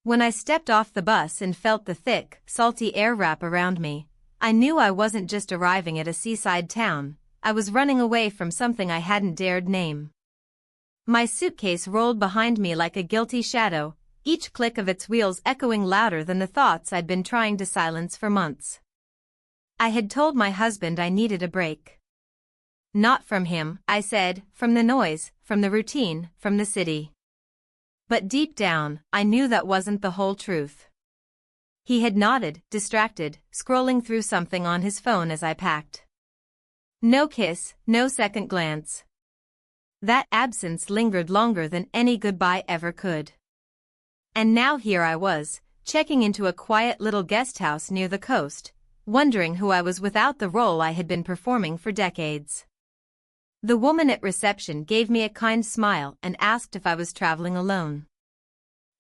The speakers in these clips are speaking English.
When I stepped off the bus and felt the thick, salty air wrap around me, I knew I wasn't just arriving at a seaside town, I was running away from something I hadn't dared name. My suitcase rolled behind me like a guilty shadow, each click of its wheels echoing louder than the thoughts I'd been trying to silence for months. I had told my husband I needed a break. Not from him, I said, from the noise, from the routine, from the city. But deep down, I knew that wasn't the whole truth. He had nodded, distracted, scrolling through something on his phone as I packed. No kiss, no second glance. That absence lingered longer than any goodbye ever could. And now here I was, checking into a quiet little guest house near the coast, wondering who I was without the role I had been performing for decades. The woman at reception gave me a kind smile and asked if I was traveling alone.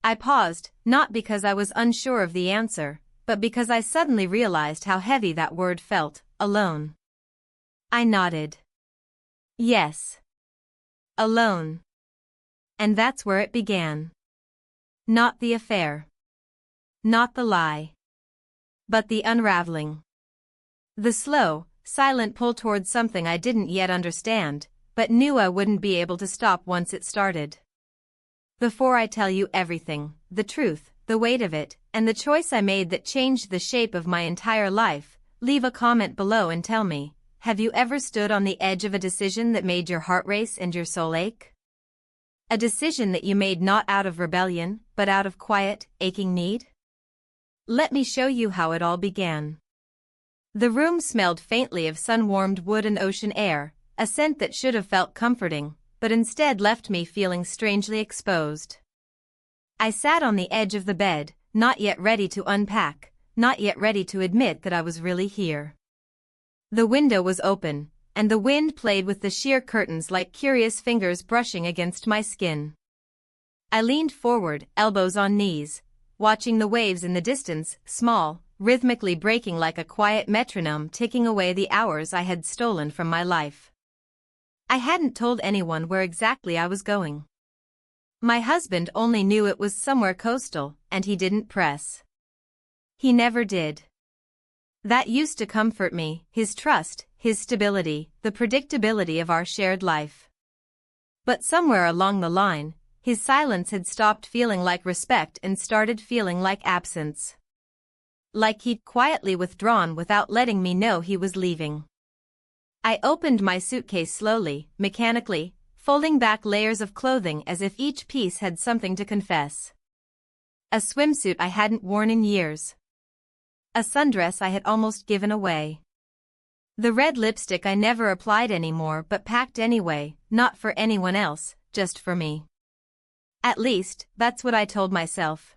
I paused, not because I was unsure of the answer, but because I suddenly realized how heavy that word felt, alone. I nodded. Yes. Alone. And that's where it began. Not the affair. Not the lie. But the unraveling. The slow, silent pull towards something I didn't yet understand, but knew I wouldn't be able to stop once it started. Before I tell you everything, the truth, the weight of it, and the choice I made that changed the shape of my entire life, leave a comment below and tell me, have you ever stood on the edge of a decision that made your heart race and your soul ache? A decision that you made not out of rebellion, but out of quiet, aching need? Let me show you how it all began. The room smelled faintly of sun-warmed wood and ocean air, a scent that should have felt comforting, but instead left me feeling strangely exposed. I sat on the edge of the bed, not yet ready to unpack, not yet ready to admit that I was really here. The window was open, and the wind played with the sheer curtains like curious fingers brushing against my skin. I leaned forward, elbows on knees, watching the waves in the distance, small, rhythmically breaking like a quiet metronome ticking away the hours I had stolen from my life. I hadn't told anyone where exactly I was going. My husband only knew it was somewhere coastal, and he didn't press. He never did. That used to comfort me, his trust, his stability, the predictability of our shared life. But somewhere along the line, his silence had stopped feeling like respect and started feeling like absence. Like he'd quietly withdrawn without letting me know he was leaving. I opened my suitcase slowly, mechanically, folding back layers of clothing as if each piece had something to confess. A swimsuit I hadn't worn in years. A sundress I had almost given away. The red lipstick I never applied anymore but packed anyway, not for anyone else, just for me. At least, that's what I told myself.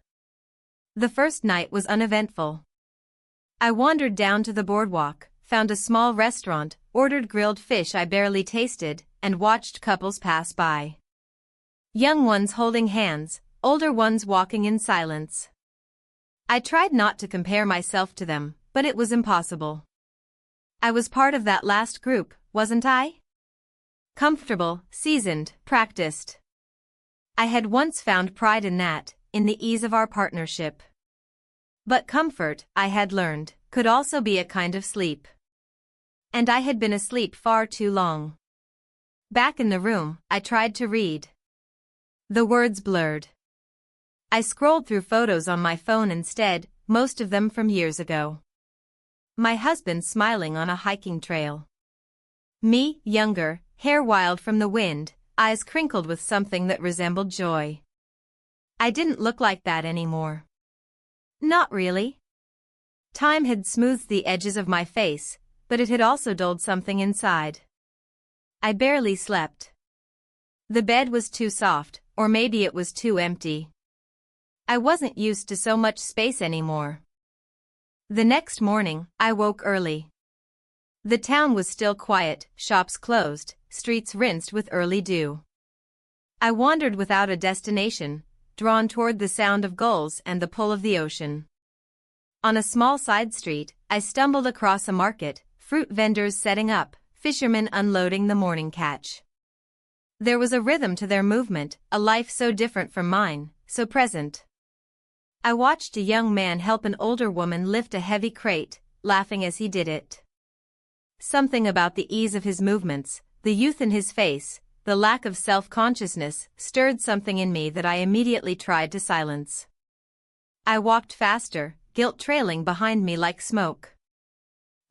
The first night was uneventful. I wandered down to the boardwalk, found a small restaurant, ordered grilled fish I barely tasted, and watched couples pass by. Young ones holding hands, older ones walking in silence. I tried not to compare myself to them, but it was impossible. I was part of that last group, wasn't I? Comfortable, seasoned, practiced. I had once found pride in that, in the ease of our partnership. But comfort, I had learned, could also be a kind of sleep. And I had been asleep far too long. Back in the room, I tried to read. The words blurred. I scrolled through photos on my phone instead, most of them from years ago. My husband smiling on a hiking trail. Me, younger, hair wild from the wind, eyes crinkled with something that resembled joy. I didn't look like that anymore. Not really. Time had smoothed the edges of my face, but it had also dulled something inside. I barely slept. The bed was too soft, or maybe it was too empty. I wasn't used to so much space anymore. The next morning, I woke early. The town was still quiet, shops closed, streets rinsed with early dew. I wandered without a destination, drawn toward the sound of gulls and the pull of the ocean. On a small side street, I stumbled across a market, fruit vendors setting up, fishermen unloading the morning catch. There was a rhythm to their movement, a life so different from mine, so present. I watched a young man help an older woman lift a heavy crate, laughing as he did it. Something about the ease of his movements, the youth in his face, the lack of self-consciousness stirred something in me that I immediately tried to silence. I walked faster, guilt trailing behind me like smoke.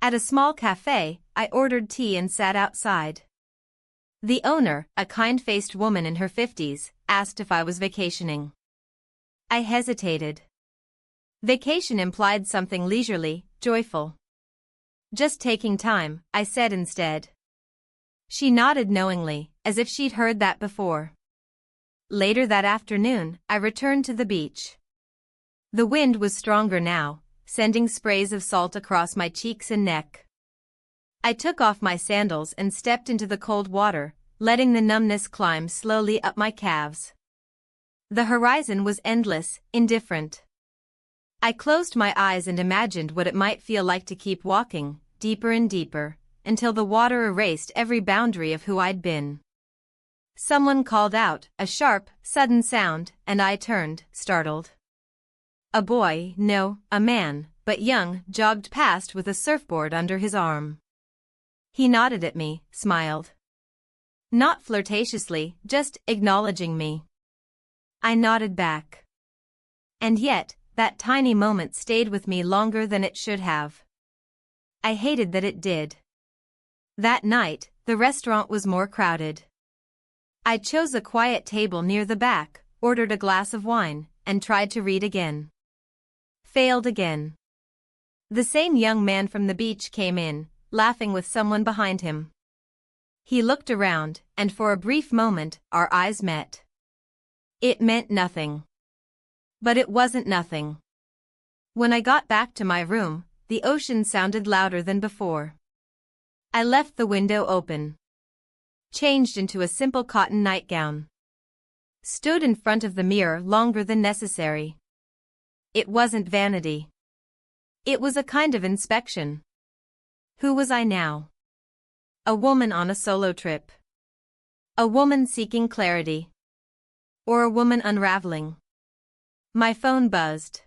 At a small cafe, I ordered tea and sat outside. The owner, a kind-faced woman in her 50s, asked if I was vacationing. I hesitated. Vacation implied something leisurely, joyful. Just taking time, I said instead. She nodded knowingly, as if she'd heard that before. Later that afternoon, I returned to the beach. The wind was stronger now, sending sprays of salt across my cheeks and neck. I took off my sandals and stepped into the cold water, letting the numbness climb slowly up my calves. The horizon was endless, indifferent. I closed my eyes and imagined what it might feel like to keep walking, deeper and deeper, until the water erased every boundary of who I'd been. Someone called out, a sharp, sudden sound, and I turned, startled. A boy, no, a man, but young, jogged past with a surfboard under his arm. He nodded at me, smiled. Not flirtatiously, just acknowledging me. I nodded back. And yet, that tiny moment stayed with me longer than it should have. I hated that it did. That night, the restaurant was more crowded. I chose a quiet table near the back, ordered a glass of wine, and tried to read again. Failed again. The same young man from the beach came in, laughing with someone behind him. He looked around, and for a brief moment, our eyes met. It meant nothing. But it wasn't nothing. When I got back to my room, the ocean sounded louder than before. I left the window open. Changed into a simple cotton nightgown. Stood in front of the mirror longer than necessary. It wasn't vanity. It was a kind of inspection. Who was I now? A woman on a solo trip. A woman seeking clarity. Or a woman unraveling. My phone buzzed.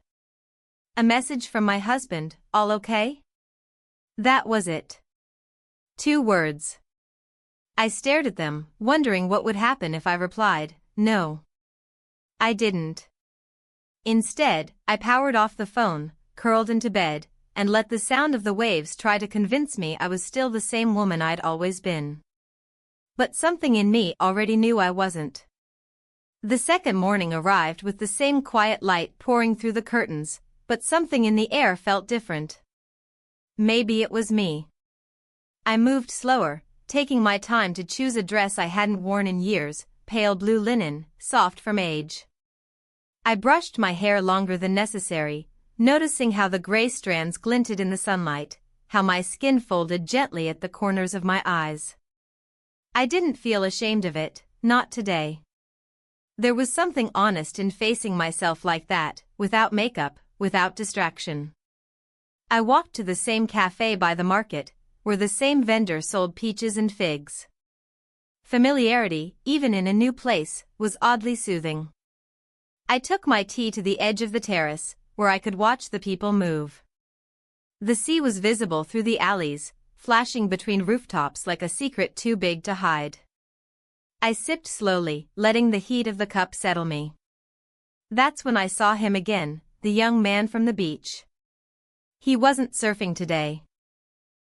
A message from my husband, all okay? That was it. 2 words. I stared at them, wondering what would happen if I replied, no. I didn't. Instead, I powered off the phone, curled into bed, and let the sound of the waves try to convince me I was still the same woman I'd always been. But something in me already knew I wasn't. The second morning arrived with the same quiet light pouring through the curtains, but something in the air felt different. Maybe it was me. I moved slower, taking my time to choose a dress I hadn't worn in years, pale blue linen, soft from age. I brushed my hair longer than necessary, noticing how the gray strands glinted in the sunlight, how my skin folded gently at the corners of my eyes. I didn't feel ashamed of it, not today. There was something honest in facing myself like that, without makeup, without distraction. I walked to the same cafe by the market, where the same vendor sold peaches and figs. Familiarity, even in a new place, was oddly soothing. I took my tea to the edge of the terrace, where I could watch the people move. The sea was visible through the alleys, flashing between rooftops like a secret too big to hide. I sipped slowly, letting the heat of the cup settle me. That's when I saw him again, the young man from the beach. He wasn't surfing today.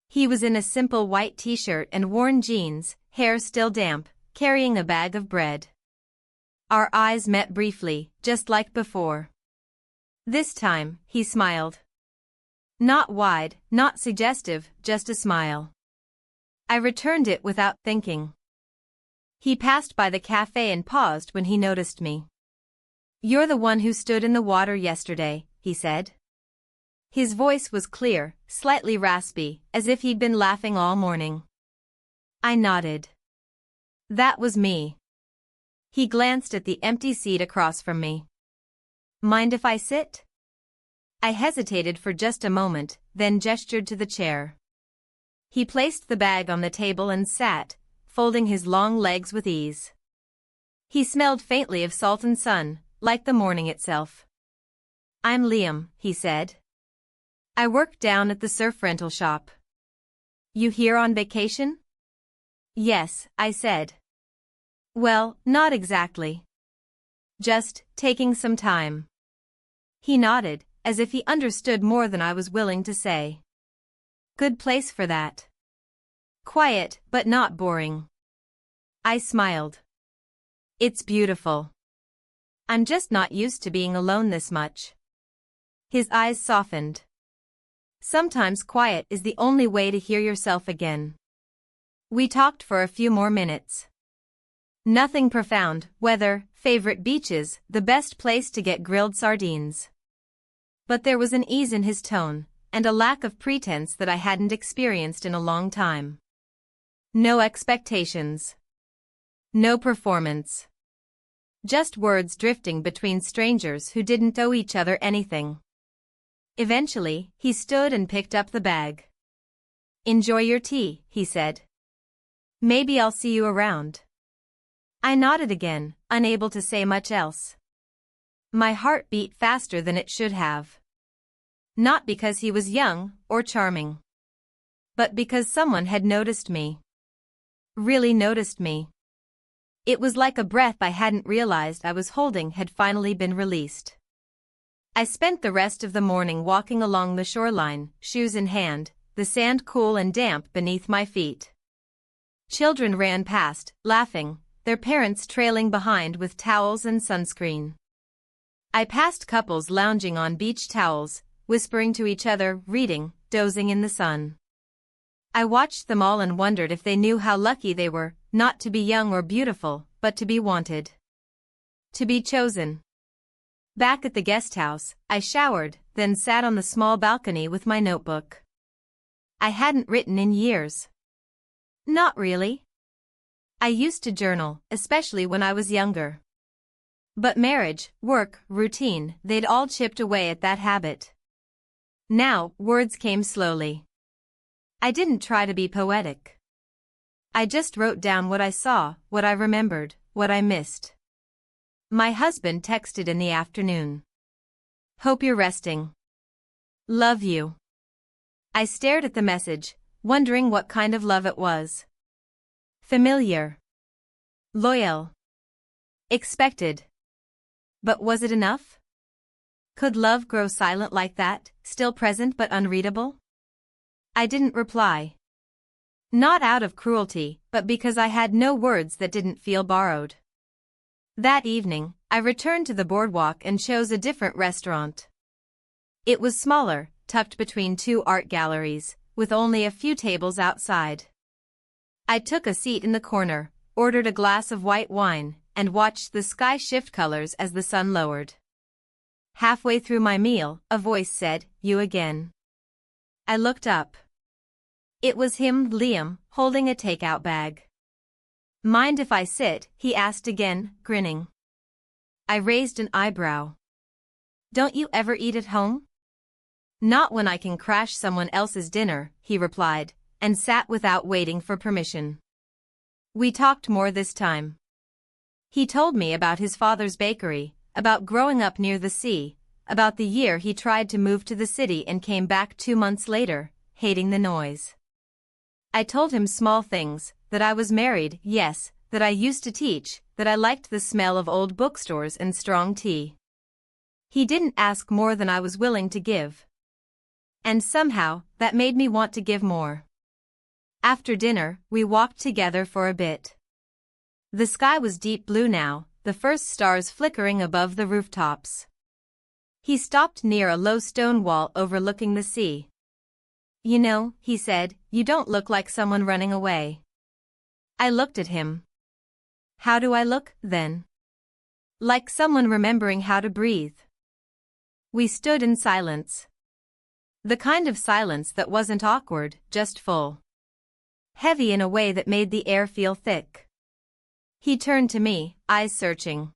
He was in a simple white t-shirt and worn jeans, hair still damp, carrying a bag of bread. Our eyes met briefly, just like before. This time, he smiled. Not wide, not suggestive, just a smile. I returned it without thinking. He passed by the cafe and paused when he noticed me. "You're the one who stood in the water yesterday," he said. His voice was clear, slightly raspy, as if he'd been laughing all morning. I nodded. That was me. He glanced at the empty seat across from me. "Mind if I sit?" I hesitated for just a moment, then gestured to the chair. He placed the bag on the table and sat, folding his long legs with ease. He smelled faintly of salt and sun, like the morning itself. I'm Liam, he said. I work down at the surf rental shop. You here on vacation? Yes, I said. Well, not exactly. Just taking some time. He nodded, as if he understood more than I was willing to say. Good place for that. Quiet, but not boring. I smiled. It's beautiful. I'm just not used to being alone this much. His eyes softened. Sometimes quiet is the only way to hear yourself again. We talked for a few more minutes. Nothing profound: weather, favorite beaches, the best place to get grilled sardines. But there was an ease in his tone, and a lack of pretense that I hadn't experienced in a long time. No expectations. No performance. Just words drifting between strangers who didn't owe each other anything. Eventually, he stood and picked up the bag. Enjoy your tea, he said. Maybe I'll see you around. I nodded again, unable to say much else. My heart beat faster than it should have. Not because he was young or charming, but because someone had noticed me. Really noticed me. It was like a breath I hadn't realized I was holding had finally been released. I spent the rest of the morning walking along the shoreline, shoes in hand, the sand cool and damp beneath my feet. Children ran past, laughing, their parents trailing behind with towels and sunscreen. I passed couples lounging on beach towels, whispering to each other, reading, dozing in the sun. I watched them all and wondered if they knew how lucky they were, not to be young or beautiful, but to be wanted. To be chosen. Back at the guest house, I showered, then sat on the small balcony with my notebook. I hadn't written in years. Not really. I used to journal, especially when I was younger. But marriage, work, routine, they'd all chipped away at that habit. Now, words came slowly. I didn't try to be poetic. I just wrote down what I saw, what I remembered, what I missed. My husband texted in the afternoon. Hope you're resting. Love you. I stared at the message, wondering what kind of love it was. Familiar. Loyal. Expected. But was it enough? Could love grow silent like that, still present but unreadable? I didn't reply. Not out of cruelty, but because I had no words that didn't feel borrowed. That evening, I returned to the boardwalk and chose a different restaurant. It was smaller, tucked between two art galleries, with only a few tables outside. I took a seat in the corner, ordered a glass of white wine, and watched the sky shift colors as the sun lowered. Halfway through my meal, a voice said, "You again." I looked up. It was him, Liam, holding a takeout bag. Mind if I sit? He asked again, grinning. I raised an eyebrow. Don't you ever eat at home? Not when I can crash someone else's dinner, he replied, and sat without waiting for permission. We talked more this time. He told me about his father's bakery, about growing up near the sea, about the year he tried to move to the city and came back 2 months later, hating the noise. I told him small things, that I was married, yes, that I used to teach, that I liked the smell of old bookstores and strong tea. He didn't ask more than I was willing to give. And somehow, that made me want to give more. After dinner, we walked together for a bit. The sky was deep blue now, the first stars flickering above the rooftops. He stopped near a low stone wall overlooking the sea. You know, he said, you don't look like someone running away. I looked at him. How do I look, then? Like someone remembering how to breathe. We stood in silence. The kind of silence that wasn't awkward, just full. Heavy in a way that made the air feel thick. He turned to me, eyes searching.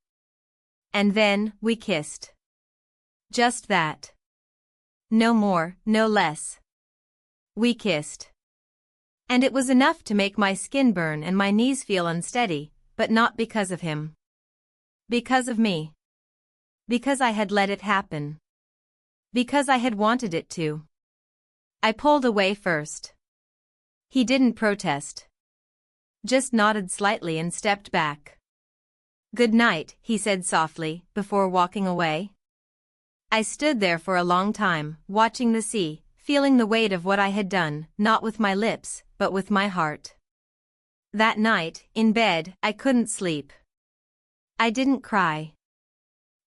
And then, we kissed. Just that. No more, no less. We kissed. And it was enough to make my skin burn and my knees feel unsteady, but not because of him. Because of me. Because I had let it happen. Because I had wanted it to. I pulled away first. He didn't protest. Just nodded slightly and stepped back. "Good night," he said softly, before walking away. I stood there for a long time, watching the sea, feeling the weight of what I had done, not with my lips, but with my heart. That night, in bed, I couldn't sleep. I didn't cry.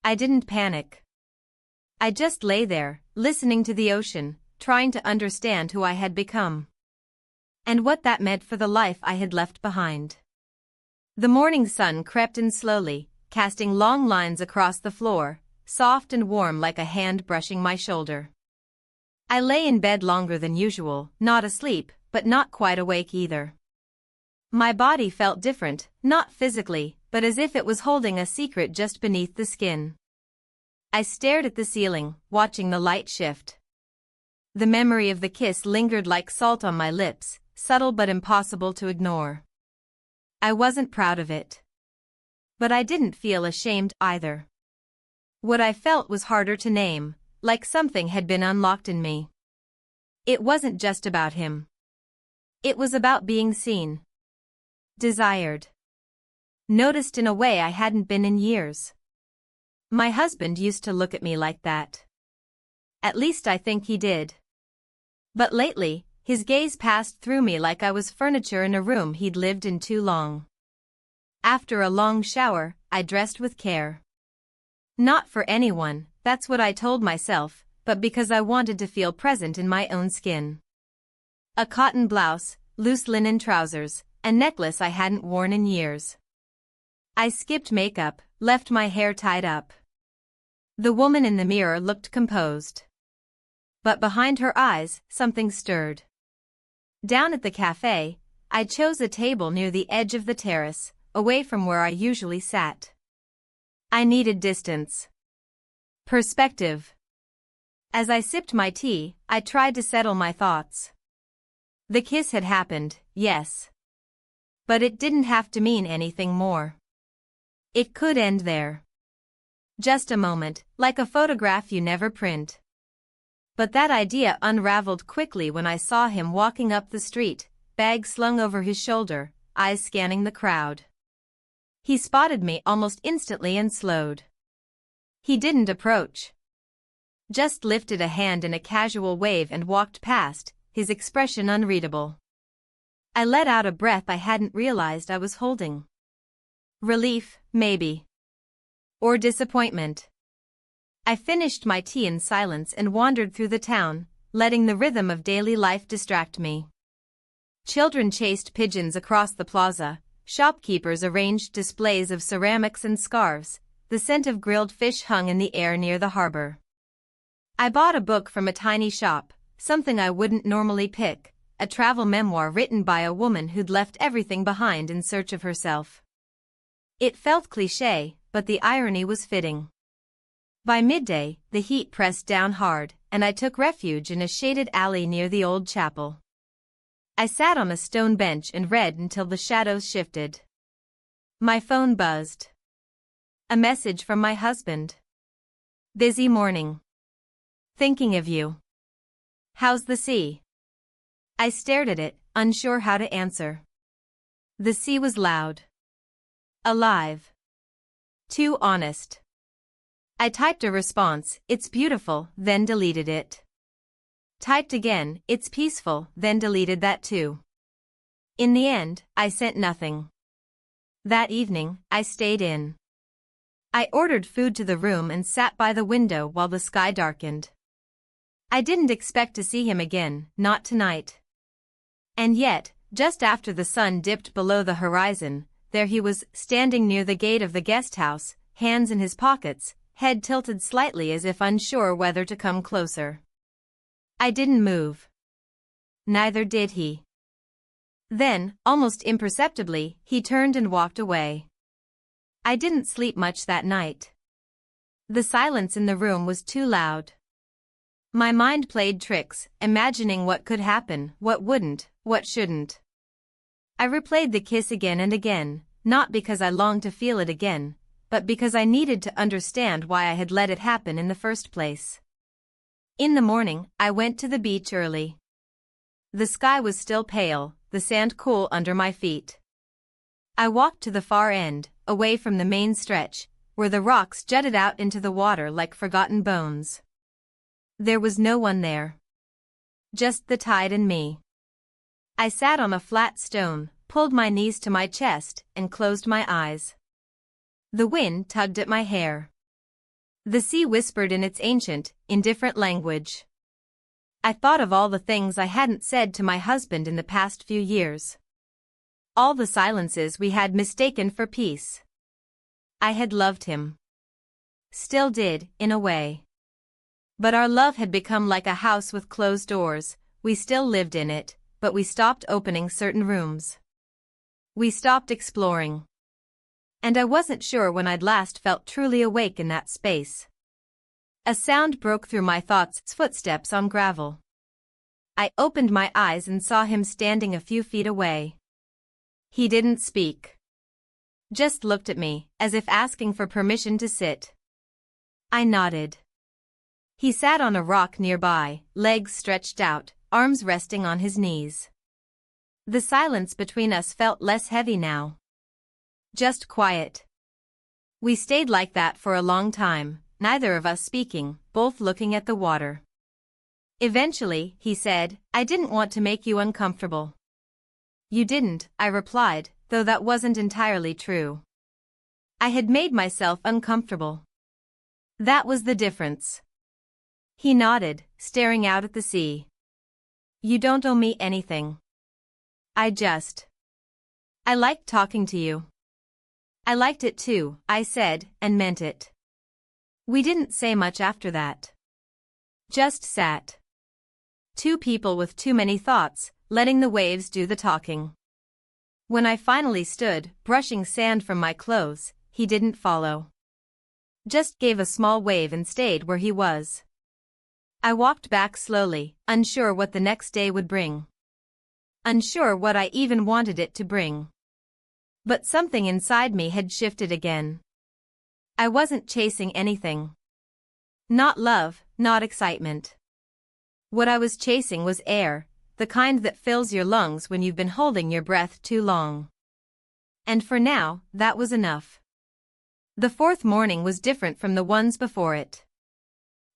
I didn't panic. I just lay there, listening to the ocean, trying to understand who I had become. And what that meant for the life I had left behind. The morning sun crept in slowly, casting long lines across the floor, soft and warm like a hand brushing my shoulder. I lay in bed longer than usual, not asleep, but not quite awake either. My body felt different, not physically, but as if it was holding a secret just beneath the skin. I stared at the ceiling, watching the light shift. The memory of the kiss lingered like salt on my lips, subtle but impossible to ignore. I wasn't proud of it. But I didn't feel ashamed either. What I felt was harder to name, like something had been unlocked in me. It wasn't just about him. It was about being seen. Desired. Noticed in a way I hadn't been in years. My husband used to look at me like that. At least I think he did. But lately, his gaze passed through me like I was furniture in a room he'd lived in too long. After a long shower, I dressed with care. Not for anyone, that's what I told myself, but because I wanted to feel present in my own skin. A cotton blouse, loose linen trousers, a necklace I hadn't worn in years. I skipped makeup, left my hair tied up. The woman in the mirror looked composed. But behind her eyes, something stirred. Down at the cafe, I chose a table near the edge of the terrace, away from where I usually sat. I needed distance. Perspective. As I sipped my tea, I tried to settle my thoughts. The kiss had happened, yes. But it didn't have to mean anything more. It could end there. Just a moment, like a photograph you never print. But that idea unraveled quickly when I saw him walking up the street, bag slung over his shoulder, eyes scanning the crowd. He spotted me almost instantly and slowed. He didn't approach. Just lifted a hand in a casual wave and walked past, his expression unreadable. I let out a breath I hadn't realized I was holding. Relief, maybe. Or disappointment. I finished my tea in silence and wandered through the town, letting the rhythm of daily life distract me. Children chased pigeons across the plaza, shopkeepers arranged displays of ceramics and scarves, the scent of grilled fish hung in the air near the harbor. I bought a book from a tiny shop, something I wouldn't normally pick, a travel memoir written by a woman who'd left everything behind in search of herself. It felt cliché, but the irony was fitting. By midday, the heat pressed down hard, and I took refuge in a shaded alley near the old chapel. I sat on a stone bench and read until the shadows shifted. My phone buzzed. A message from my husband. "Busy morning. Thinking of you. How's the sea?" I stared at it, unsure how to answer. The sea was loud. Alive. Too honest. I typed a response, "It's beautiful," then deleted it. Typed again, "It's peaceful," then deleted that too. In the end, I sent nothing. That evening, I stayed in. I ordered food to the room and sat by the window while the sky darkened. I didn't expect to see him again, not tonight. And yet, just after the sun dipped below the horizon, there he was, standing near the gate of the guest house, hands in his pockets, head tilted slightly as if unsure whether to come closer. I didn't move. Neither did he. Then, almost imperceptibly, he turned and walked away. I didn't sleep much that night. The silence in the room was too loud. My mind played tricks, imagining what could happen, what wouldn't, what shouldn't. I replayed the kiss again and again, not because I longed to feel it again, but because I needed to understand why I had let it happen in the first place. In the morning, I went to the beach early. The sky was still pale, the sand cool under my feet. I walked to the far end, away from the main stretch, where the rocks jutted out into the water like forgotten bones. There was no one there. Just the tide and me. I sat on a flat stone, pulled my knees to my chest, and closed my eyes. The wind tugged at my hair. The sea whispered in its ancient, indifferent language. I thought of all the things I hadn't said to my husband in the past few years. All the silences we had mistaken for peace. I had loved him. Still did, in a way. But our love had become like a house with closed doors. We still lived in it, but we stopped opening certain rooms. We stopped exploring. And I wasn't sure when I'd last felt truly awake in that space. A sound broke through my thoughts, footsteps on gravel. I opened my eyes and saw him standing a few feet away. He didn't speak. Just looked at me, as if asking for permission to sit. I nodded. He sat on a rock nearby, legs stretched out, arms resting on his knees. The silence between us felt less heavy now. Just quiet. We stayed like that for a long time, neither of us speaking, both looking at the water. Eventually, he said, "I didn't want to make you uncomfortable." "You didn't," I replied, though that wasn't entirely true. I had made myself uncomfortable. That was the difference. He nodded, staring out at the sea. "You don't owe me anything. I liked talking to you." "I liked it too," I said, and meant it. We didn't say much after that. Just sat. Two people with too many thoughts, letting the waves do the talking. When I finally stood, brushing sand from my clothes, he didn't follow. Just gave a small wave and stayed where he was. I walked back slowly, unsure what the next day would bring. Unsure what I even wanted it to bring. But something inside me had shifted again. I wasn't chasing anything. Not love, not excitement. What I was chasing was air, the kind that fills your lungs when you've been holding your breath too long. And for now, that was enough. The fourth morning was different from the ones before it.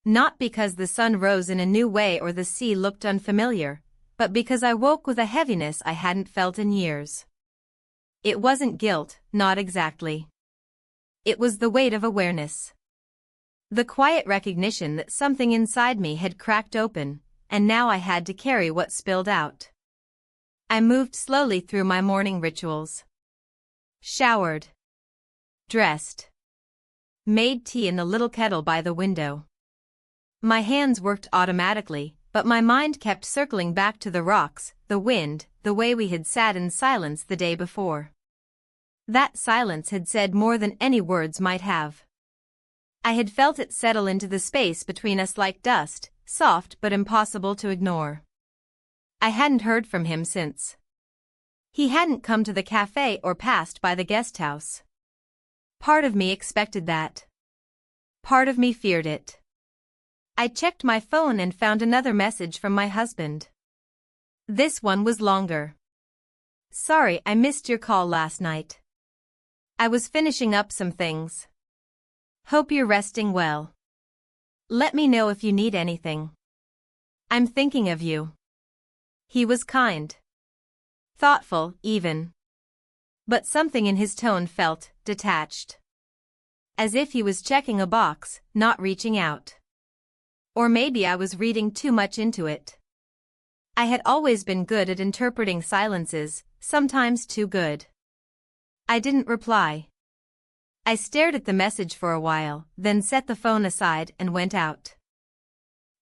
Not because the sun rose in a new way or the sea looked unfamiliar, but because I woke with a heaviness I hadn't felt in years. It wasn't guilt, not exactly. It was the weight of awareness. The quiet recognition that something inside me had cracked open, and now I had to carry what spilled out. I moved slowly through my morning rituals. Showered. Dressed. Made tea in the little kettle by the window. My hands worked automatically, but my mind kept circling back to the rocks, the wind, the way we had sat in silence the day before. That silence had said more than any words might have. I had felt it settle into the space between us like dust, soft but impossible to ignore. I hadn't heard from him since. He hadn't come to the cafe or passed by the guest house. Part of me expected that. Part of me feared it. I checked my phone and found another message from my husband. This one was longer. "Sorry I missed your call last night. I was finishing up some things. Hope you're resting well. Let me know if you need anything. I'm thinking of you." He was kind. Thoughtful, even. But something in his tone felt detached. As if he was checking a box, not reaching out. Or maybe I was reading too much into it. I had always been good at interpreting silences, sometimes too good. I didn't reply. I stared at the message for a while, then set the phone aside and went out.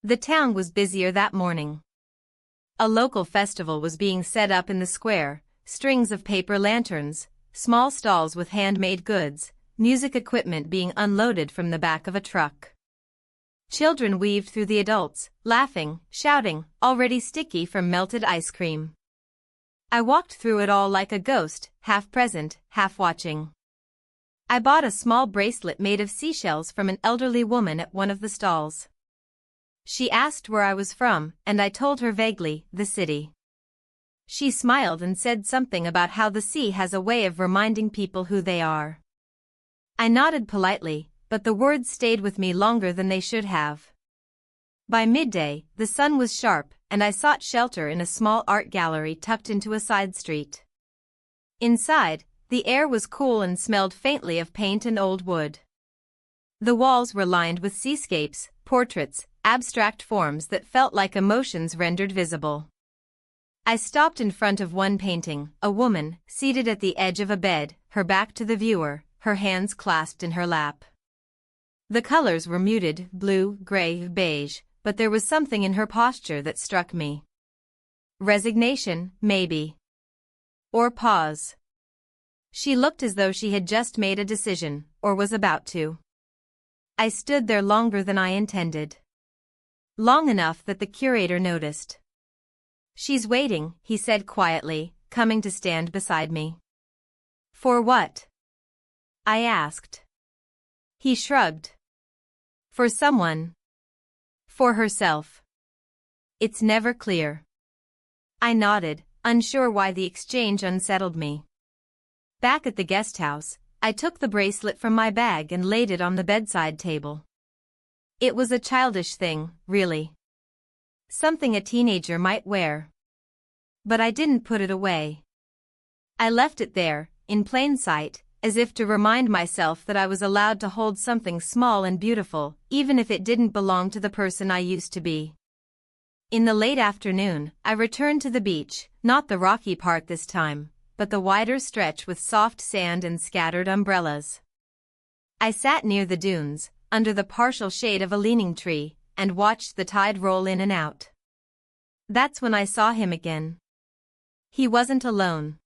The town was busier that morning. A local festival was being set up in the square, strings of paper lanterns, small stalls with handmade goods, music equipment being unloaded from the back of a truck. Children weaved through the adults, laughing, shouting, already sticky from melted ice cream. I walked through it all like a ghost, half present, half watching. I bought a small bracelet made of seashells from an elderly woman at one of the stalls. She asked where I was from, and I told her vaguely, the city. She smiled and said something about how the sea has a way of reminding people who they are. I nodded politely, but the words stayed with me longer than they should have. By midday, the sun was sharp, and I sought shelter in a small art gallery tucked into a side street. Inside, the air was cool and smelled faintly of paint and old wood. The walls were lined with seascapes, portraits, abstract forms that felt like emotions rendered visible. I stopped in front of one painting, a woman, seated at the edge of a bed, her back to the viewer, her hands clasped in her lap. The colors were muted, blue, gray, beige, but there was something in her posture that struck me. Resignation, maybe. Or pause. She looked as though she had just made a decision, or was about to. I stood there longer than I intended. Long enough that the curator noticed. "She's waiting," he said quietly, coming to stand beside me. "For what?" I asked. He shrugged. "For someone. For herself. It's never clear." I nodded, unsure why the exchange unsettled me. Back at the guest house, I took the bracelet from my bag and laid it on the bedside table. It was a childish thing, really. Something a teenager might wear. But I didn't put it away. I left it there, in plain sight, as if to remind myself that I was allowed to hold something small and beautiful, even if it didn't belong to the person I used to be. In the late afternoon, I returned to the beach, not the rocky part this time, but the wider stretch with soft sand and scattered umbrellas. I sat near the dunes, under the partial shade of a leaning tree, and watched the tide roll in and out. That's when I saw him again. He wasn't alone.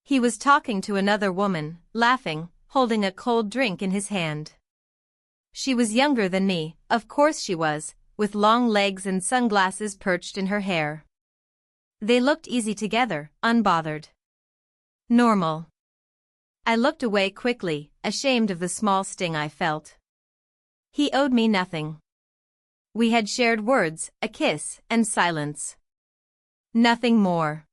He was talking to another woman, laughing, holding a cold drink in his hand. She was younger than me, of course she was, with long legs and sunglasses perched in her hair. They looked easy together, unbothered. Normal. I looked away quickly, ashamed of the small sting I felt. He owed me nothing. We had shared words, a kiss, and silence. Nothing more.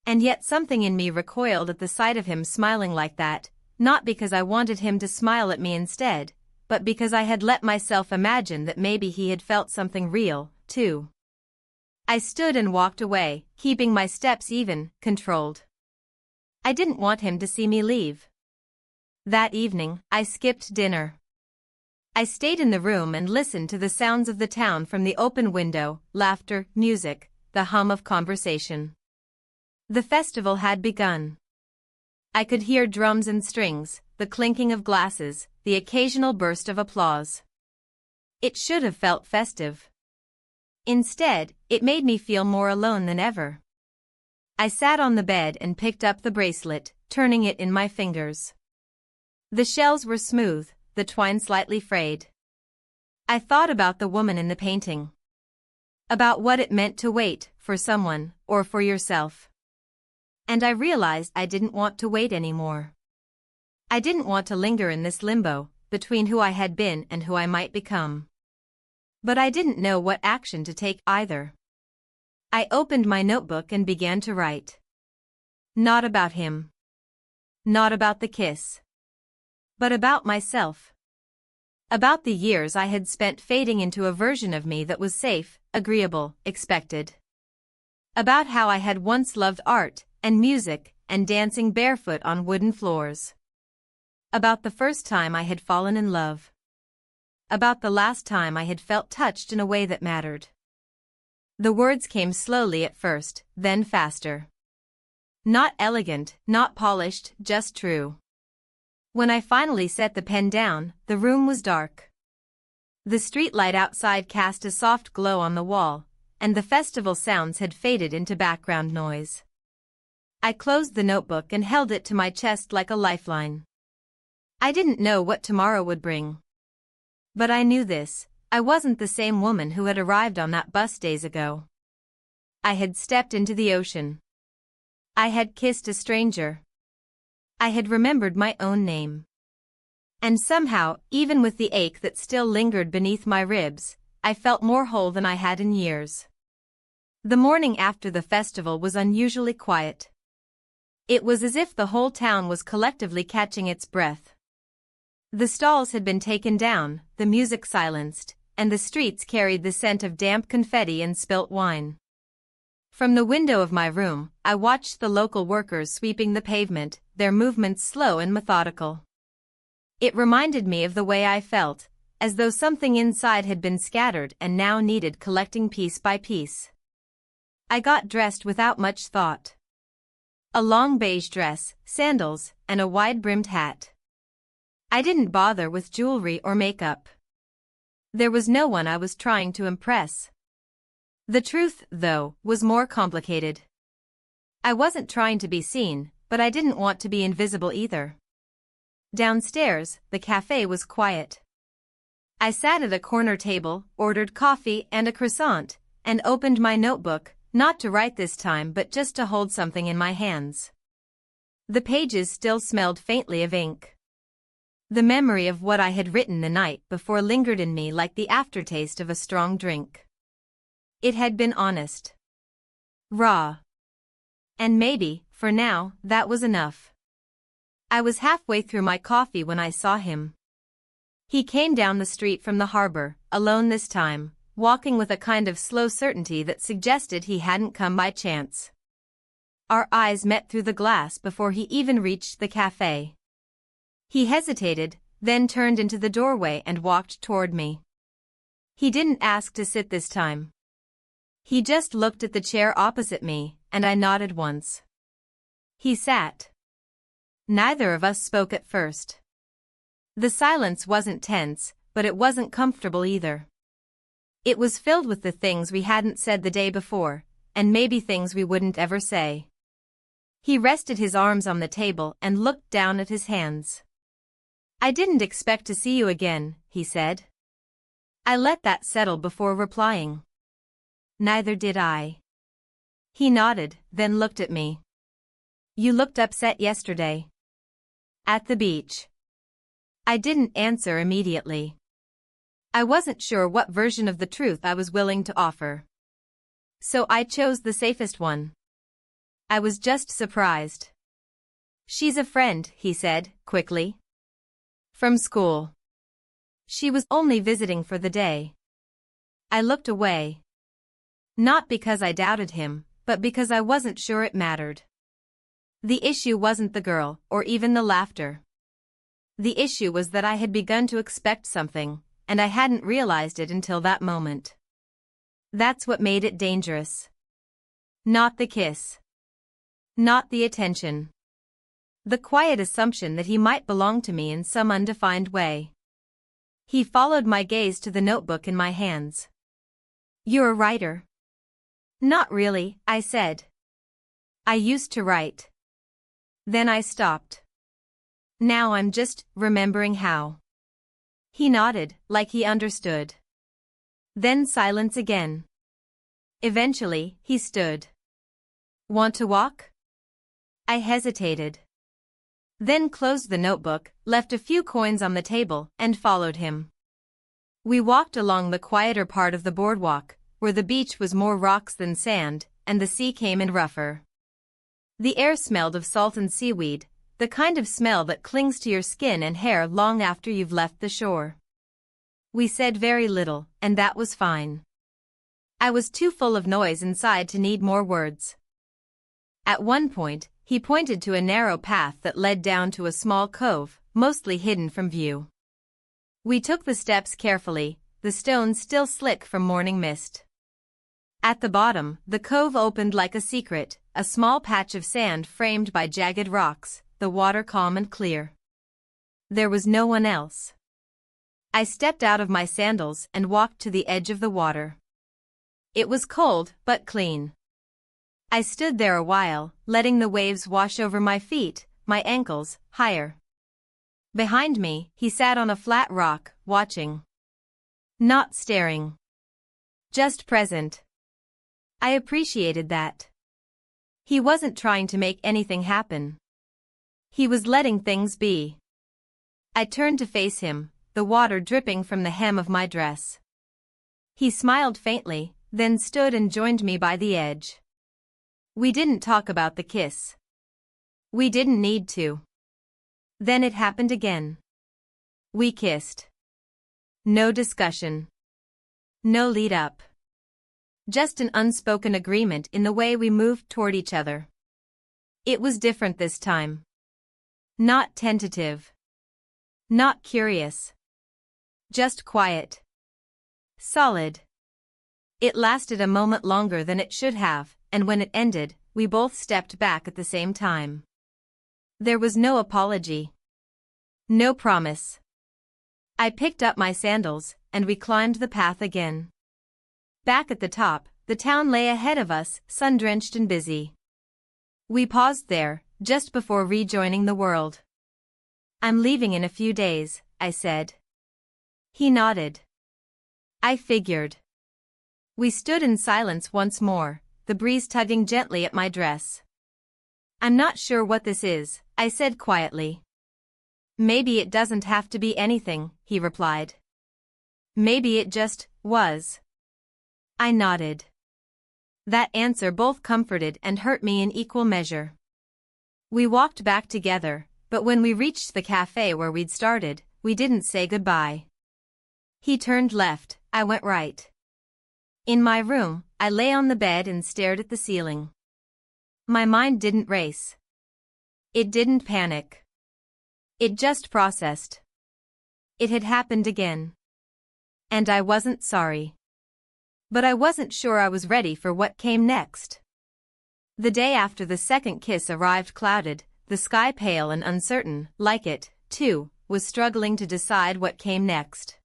And yet something in me recoiled at the sight of him smiling like that, not because I wanted him to smile at me instead, but because I had let myself imagine that maybe he had felt something real, too. I stood and walked away, keeping my steps even, controlled. I didn't want him to see me leave. That evening, I skipped dinner. I stayed in the room and listened to the sounds of the town from the open window, laughter, music, the hum of conversation. The festival had begun. I could hear drums and strings, the clinking of glasses, the occasional burst of applause. It should have felt festive. Instead, it made me feel more alone than ever. I sat on the bed and picked up the bracelet, turning it in my fingers. The shells were smooth, the twine slightly frayed. I thought about the woman in the painting. About what it meant to wait, for someone, or for yourself. And I realized I didn't want to wait anymore. I didn't want to linger in this limbo, between who I had been and who I might become. But I didn't know what action to take either. I opened my notebook and began to write. Not about him. Not about the kiss. But about myself. About the years I had spent fading into a version of me that was safe, agreeable, expected. About how I had once loved art, and music, and dancing barefoot on wooden floors. About the first time I had fallen in love. About the last time I had felt touched in a way that mattered. The words came slowly at first, then faster. Not elegant, not polished, just true. When I finally set the pen down, the room was dark. The streetlight outside cast a soft glow on the wall, and the festival sounds had faded into background noise. I closed the notebook and held it to my chest like a lifeline. I didn't know what tomorrow would bring. But I knew this, I wasn't the same woman who had arrived on that bus days ago. I had stepped into the ocean. I had kissed a stranger. I had remembered my own name. And somehow, even with the ache that still lingered beneath my ribs, I felt more whole than I had in years. The morning after the festival was unusually quiet. It was as if the whole town was collectively catching its breath. The stalls had been taken down, the music silenced, and the streets carried the scent of damp confetti and spilt wine. From the window of my room, I watched the local workers sweeping the pavement, their movements slow and methodical. It reminded me of the way I felt, as though something inside had been scattered and now needed collecting piece by piece. I got dressed without much thought. A long beige dress, sandals, and a wide-brimmed hat. I didn't bother with jewelry or makeup. There was no one I was trying to impress. The truth, though, was more complicated. I wasn't trying to be seen, but I didn't want to be invisible either. Downstairs, the cafe was quiet. I sat at a corner table, ordered coffee and a croissant, and opened my notebook, not to write this time but just to hold something in my hands. The pages still smelled faintly of ink. The memory of what I had written the night before lingered in me like the aftertaste of a strong drink. It had been honest. Raw. And maybe, for now, that was enough. I was halfway through my coffee when I saw him. He came down the street from the harbor, alone this time, walking with a kind of slow certainty that suggested he hadn't come by chance. Our eyes met through the glass before he even reached the cafe. He hesitated, then turned into the doorway and walked toward me. He didn't ask to sit this time. He just looked at the chair opposite me, and I nodded once. He sat. Neither of us spoke at first. The silence wasn't tense, but it wasn't comfortable either. It was filled with the things we hadn't said the day before, and maybe things we wouldn't ever say. He rested his arms on the table and looked down at his hands. "I didn't expect to see you again," he said. I let that settle before replying. "Neither did I." He nodded, then looked at me. "You looked upset yesterday." "At the beach." I didn't answer immediately. I wasn't sure what version of the truth I was willing to offer. So I chose the safest one. I was just surprised. "She's a friend," he said, quickly. "From school. She was only visiting for the day." I looked away. Not because I doubted him, but because I wasn't sure it mattered. The issue wasn't the girl, or even the laughter. The issue was that I had begun to expect something, and I hadn't realized it until that moment. That's what made it dangerous. Not the kiss. Not the attention. The quiet assumption that he might belong to me in some undefined way. He followed my gaze to the notebook in my hands. "You're a writer?" "Not really," I said. "I used to write. Then I stopped. Now I'm just remembering how." He nodded, like he understood. Then silence again. Eventually, he stood. "Want to walk?" I hesitated. Then closed the notebook, left a few coins on the table, and followed him. We walked along the quieter part of the boardwalk, where the beach was more rocks than sand, and the sea came in rougher. The air smelled of salt and seaweed, the kind of smell that clings to your skin and hair long after you've left the shore. We said very little, and that was fine. I was too full of noise inside to need more words. At one point, he pointed to a narrow path that led down to a small cove, mostly hidden from view. We took the steps carefully, the stones still slick from morning mist. At the bottom, the cove opened like a secret, a small patch of sand framed by jagged rocks, the water calm and clear. There was no one else. I stepped out of my sandals and walked to the edge of the water. It was cold, but clean. I stood there a while, letting the waves wash over my feet, my ankles, higher. Behind me, he sat on a flat rock, watching. Not staring. Just present. I appreciated that. He wasn't trying to make anything happen. He was letting things be. I turned to face him, the water dripping from the hem of my dress. He smiled faintly, then stood and joined me by the edge. We didn't talk about the kiss. We didn't need to. Then it happened again. We kissed. No discussion. No lead up. Just an unspoken agreement in the way we moved toward each other. It was different this time. Not tentative. Not curious. Just quiet. Solid. It lasted a moment longer than it should have, and when it ended, we both stepped back at the same time. There was no apology. No promise. I picked up my sandals, and we climbed the path again. Back at the top, the town lay ahead of us, sun-drenched and busy. We paused there, just before rejoining the world. I'm leaving in a few days, I said. He nodded. I figured. We stood in silence once more, the breeze tugging gently at my dress. I'm not sure what this is, I said quietly. Maybe it doesn't have to be anything, he replied. Maybe it just was. I nodded. That answer both comforted and hurt me in equal measure. We walked back together, but when we reached the cafe where we'd started, we didn't say goodbye. He turned left, I went right. In my room, I lay on the bed and stared at the ceiling. My mind didn't race. It didn't panic. It just processed. It had happened again. And I wasn't sorry. But I wasn't sure I was ready for what came next. The day after the second kiss arrived clouded, the sky pale and uncertain, like it, too, was struggling to decide what came next.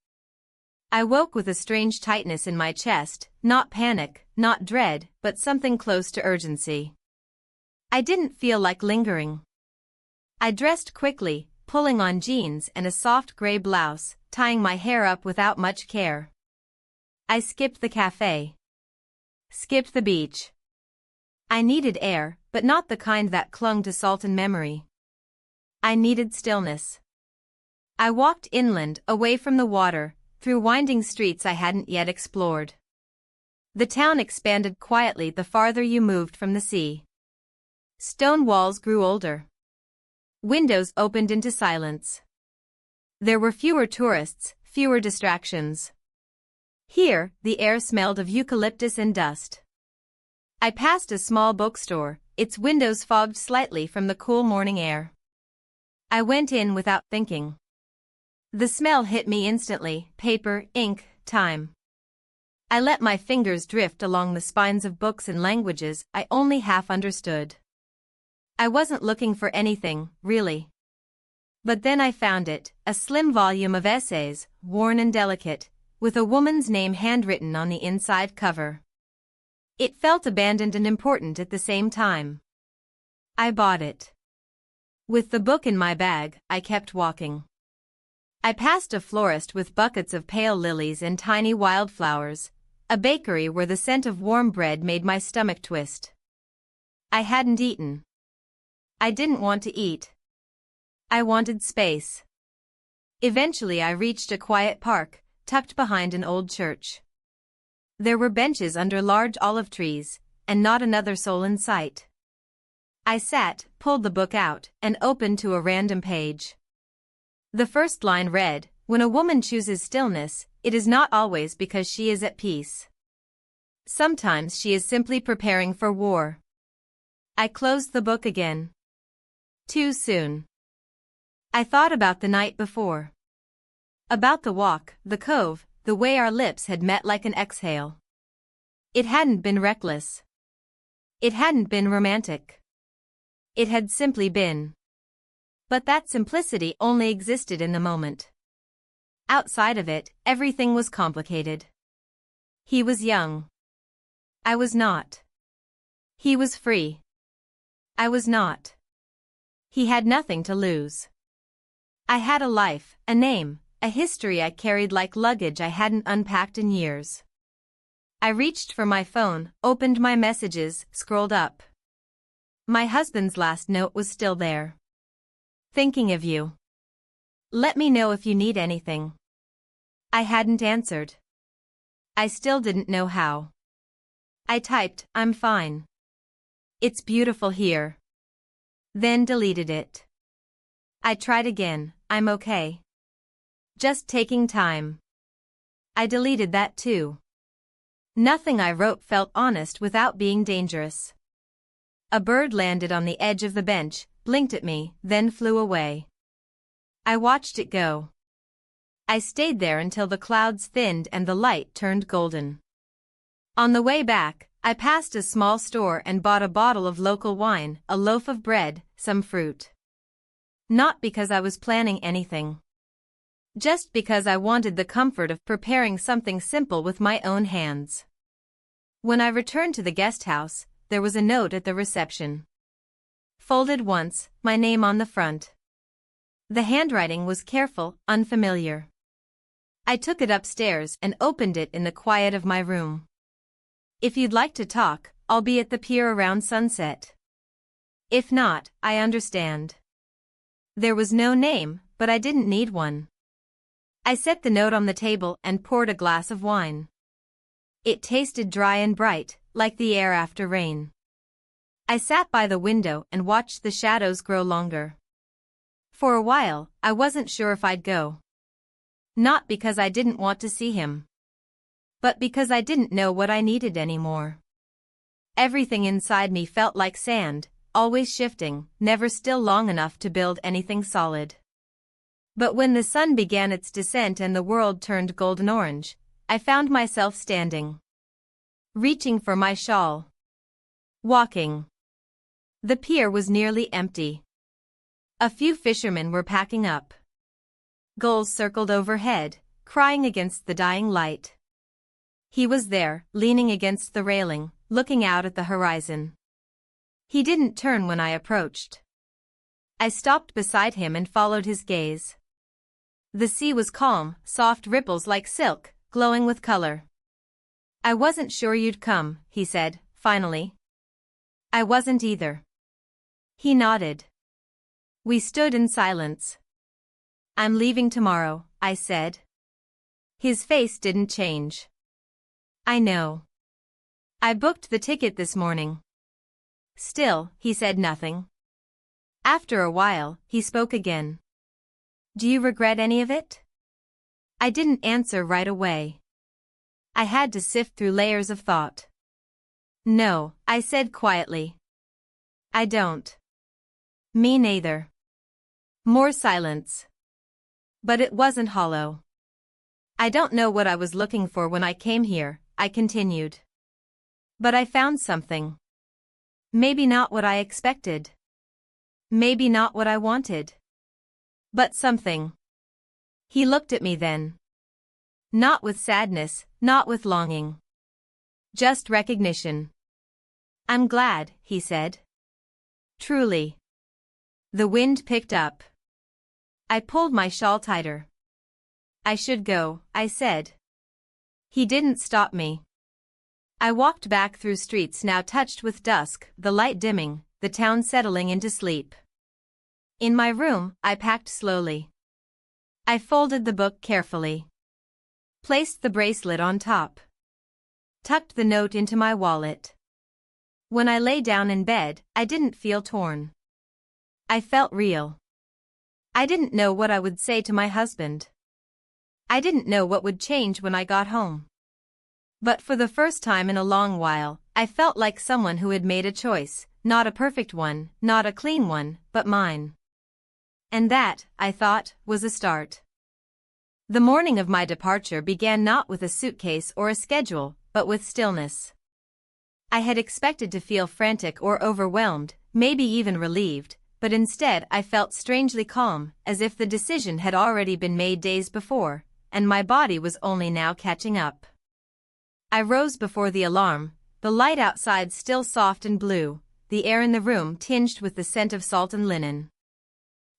I woke with a strange tightness in my chest, not panic, not dread, but something close to urgency. I didn't feel like lingering. I dressed quickly, pulling on jeans and a soft gray blouse, tying my hair up without much care. I skipped the cafe. Skipped the beach. I needed air, but not the kind that clung to salt and memory. I needed stillness. I walked inland, away from the water, through winding streets I hadn't yet explored. The town expanded quietly the farther you moved from the sea. Stone walls grew older. Windows opened into silence. There were fewer tourists, fewer distractions. Here, the air smelled of eucalyptus and dust. I passed a small bookstore, its windows fogged slightly from the cool morning air. I went in without thinking. The smell hit me instantly, paper, ink, time. I let my fingers drift along the spines of books in languages I only half understood. I wasn't looking for anything, really. But then I found it, a slim volume of essays, worn and delicate, with a woman's name handwritten on the inside cover. It felt abandoned and important at the same time. I bought it. With the book in my bag, I kept walking. I passed a florist with buckets of pale lilies and tiny wildflowers, a bakery where the scent of warm bread made my stomach twist. I hadn't eaten. I didn't want to eat. I wanted space. Eventually I reached a quiet park, tucked behind an old church. There were benches under large olive trees, and not another soul in sight. I sat, pulled the book out, and opened to a random page. The first line read, "When a woman chooses stillness, it is not always because she is at peace. Sometimes she is simply preparing for war." I closed the book again. Too soon. I thought about the night before. About the walk, the cove, the way our lips had met like an exhale. It hadn't been reckless. It hadn't been romantic. It had simply been. But that simplicity only existed in the moment. Outside of it, everything was complicated. He was young. I was not. He was free. I was not. He had nothing to lose. I had a life, a name, a history I carried like luggage I hadn't unpacked in years. I reached for my phone, opened my messages, scrolled up. My husband's last note was still there. "Thinking of you. Let me know if you need anything." I hadn't answered. I still didn't know how. I typed, "I'm fine. It's beautiful here." Then deleted it. I tried again, "I'm okay. Just taking time." I deleted that too. Nothing I wrote felt honest without being dangerous. A bird landed on the edge of the bench, blinked at me, then flew away. I watched it go. I stayed there until the clouds thinned and the light turned golden. On the way back, I passed a small store and bought a bottle of local wine, a loaf of bread, some fruit. Not because I was planning anything. Just because I wanted the comfort of preparing something simple with my own hands. When I returned to the guest house, there was a note at the reception. Folded once, my name on the front. The handwriting was careful, unfamiliar. I took it upstairs and opened it in the quiet of my room. "If you'd like to talk, I'll be at the pier around sunset. If not, I understand." There was no name, but I didn't need one. I set the note on the table and poured a glass of wine. It tasted dry and bright, like the air after rain. I sat by the window and watched the shadows grow longer. For a while, I wasn't sure if I'd go. Not because I didn't want to see him, but because I didn't know what I needed anymore. Everything inside me felt like sand, always shifting, never still long enough to build anything solid. But when the sun began its descent and the world turned golden orange, I found myself standing. Reaching for my shawl. Walking. The pier was nearly empty. A few fishermen were packing up. Gulls circled overhead, crying against the dying light. He was there, leaning against the railing, looking out at the horizon. He didn't turn when I approached. I stopped beside him and followed his gaze. The sea was calm, soft ripples like silk, glowing with color. "I wasn't sure you'd come," he said, finally. "I wasn't either." He nodded. We stood in silence. "I'm leaving tomorrow," I said. His face didn't change. "I know. I booked the ticket this morning." Still, he said nothing. After a while, he spoke again. "Do you regret any of it?" I didn't answer right away. I had to sift through layers of thought. "No," I said quietly. "I don't." "Me neither." More silence. But it wasn't hollow. "I don't know what I was looking for when I came here," I continued. "But I found something. Maybe not what I expected. Maybe not what I wanted. But something." He looked at me then. Not with sadness, not with longing. Just recognition. "I'm glad," he said. "Truly." The wind picked up. I pulled my shawl tighter. "I should go," I said. He didn't stop me. I walked back through streets now touched with dusk, the light dimming, the town settling into sleep. In my room, I packed slowly. I folded the book carefully. Placed the bracelet on top. Tucked the note into my wallet. When I lay down in bed, I didn't feel torn. I felt real. I didn't know what I would say to my husband. I didn't know what would change when I got home. But for the first time in a long while, I felt like someone who had made a choice, not a perfect one, not a clean one, but mine. And that, I thought, was a start. The morning of my departure began not with a suitcase or a schedule, but with stillness. I had expected to feel frantic or overwhelmed, maybe even relieved, but instead I felt strangely calm, as if the decision had already been made days before, and my body was only now catching up. I rose before the alarm, the light outside still soft and blue, the air in the room tinged with the scent of salt and linen.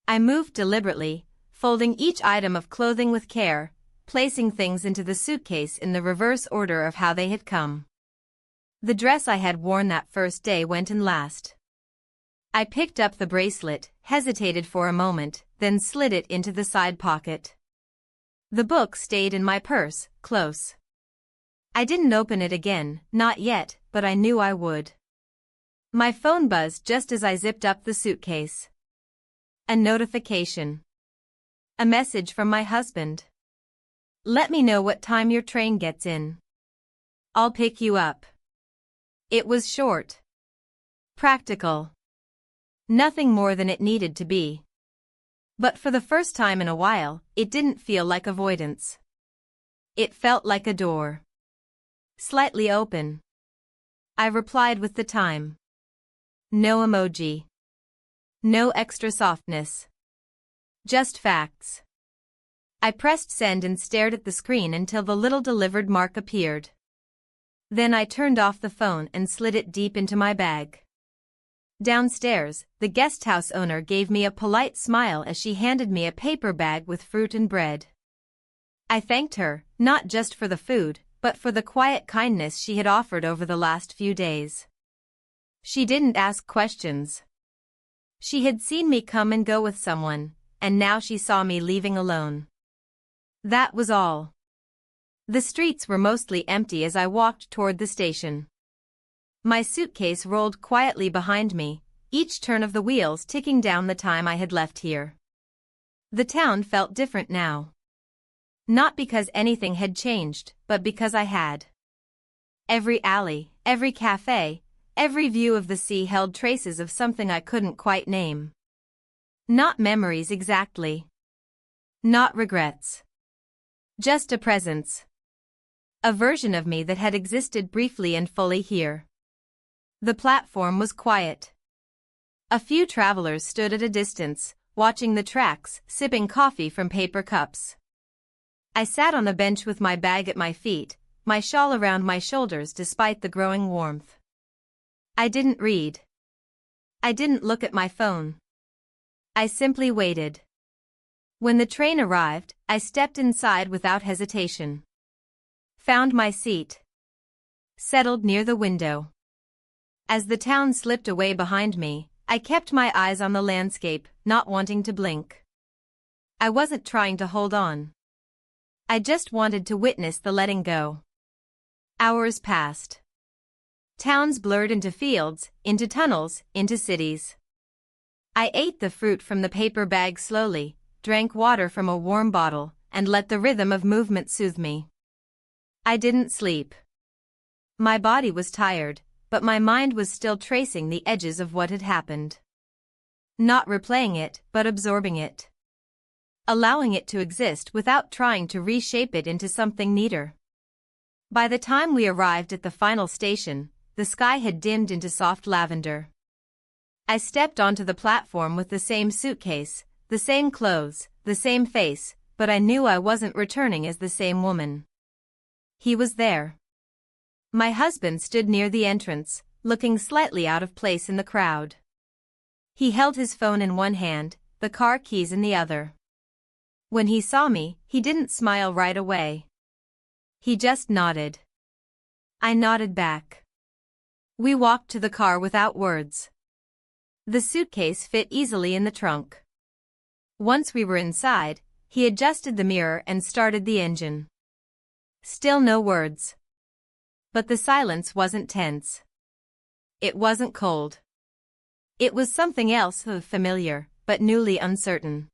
I moved deliberately, folding each item of clothing with care, placing things into the suitcase in the reverse order of how they had come. The dress I had worn that first day went in last. I picked up the bracelet, hesitated for a moment, then slid it into the side pocket. The book stayed in my purse, close. I didn't open it again, not yet, but I knew I would. My phone buzzed just as I zipped up the suitcase. A notification. A message from my husband. Let me know what time your train gets in. I'll pick you up. It was short. Practical. Nothing more than it needed to be. But for the first time in a while, it didn't feel like avoidance. It felt like a door. Slightly open. I replied with the time. No emoji. No extra softness. Just facts. I pressed send and stared at the screen until the little delivered mark appeared. Then I turned off the phone and slid it deep into my bag. Downstairs, the guesthouse owner gave me a polite smile as she handed me a paper bag with fruit and bread. I thanked her, not just for the food, but for the quiet kindness she had offered over the last few days. She didn't ask questions. She had seen me come and go with someone, and now she saw me leaving alone. That was all. The streets were mostly empty as I walked toward the station. My suitcase rolled quietly behind me, each turn of the wheels ticking down the time I had left here. The town felt different now. Not because anything had changed, but because I had. Every alley, every cafe, every view of the sea held traces of something I couldn't quite name. Not memories exactly. Not regrets. Just a presence. A version of me that had existed briefly and fully here. The platform was quiet. A few travelers stood at a distance, watching the tracks, sipping coffee from paper cups. I sat on a bench with my bag at my feet, my shawl around my shoulders despite the growing warmth. I didn't read. I didn't look at my phone. I simply waited. When the train arrived, I stepped inside without hesitation. Found my seat. Settled near the window. As the town slipped away behind me, I kept my eyes on the landscape, not wanting to blink. I wasn't trying to hold on. I just wanted to witness the letting go. Hours passed. Towns blurred into fields, into tunnels, into cities. I ate the fruit from the paper bag slowly, drank water from a warm bottle, and let the rhythm of movement soothe me. I didn't sleep. My body was tired, but my mind was still tracing the edges of what had happened. Not replaying it, but absorbing it. Allowing it to exist without trying to reshape it into something neater. By the time we arrived at the final station, the sky had dimmed into soft lavender. I stepped onto the platform with the same suitcase, the same clothes, the same face, but I knew I wasn't returning as the same woman. He was there. My husband stood near the entrance, looking slightly out of place in the crowd. He held his phone in one hand, the car keys in the other. When he saw me, he didn't smile right away. He just nodded. I nodded back. We walked to the car without words. The suitcase fit easily in the trunk. Once we were inside, he adjusted the mirror and started the engine. Still no words. But the silence wasn't tense. It wasn't cold. It was something else, familiar, but newly uncertain.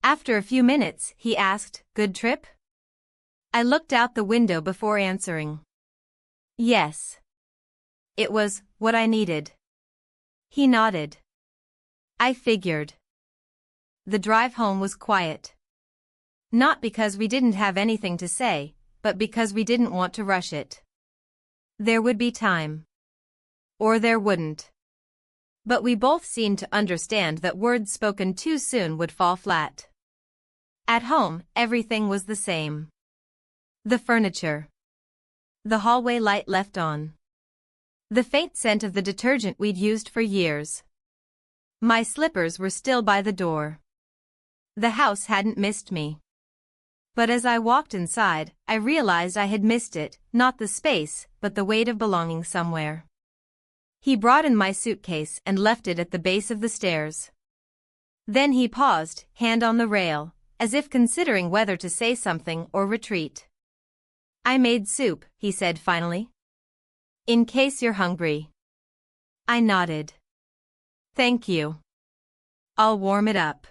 After a few minutes, he asked, "Good trip?" I looked out the window before answering. Yes. It was what I needed. He nodded. I figured. The drive home was quiet. Not because we didn't have anything to say, but because we didn't want to rush it. There would be time. Or there wouldn't. But we both seemed to understand that words spoken too soon would fall flat. At home, everything was the same. The furniture. The hallway light left on. The faint scent of the detergent we'd used for years. My slippers were still by the door. The house hadn't missed me. But as I walked inside, I realized I had missed it, not the space, but the weight of belonging somewhere. He brought in my suitcase and left it at the base of the stairs. Then he paused, hand on the rail, as if considering whether to say something or retreat. I made soup, he said finally. In case you're hungry. I nodded. Thank you. I'll warm it up.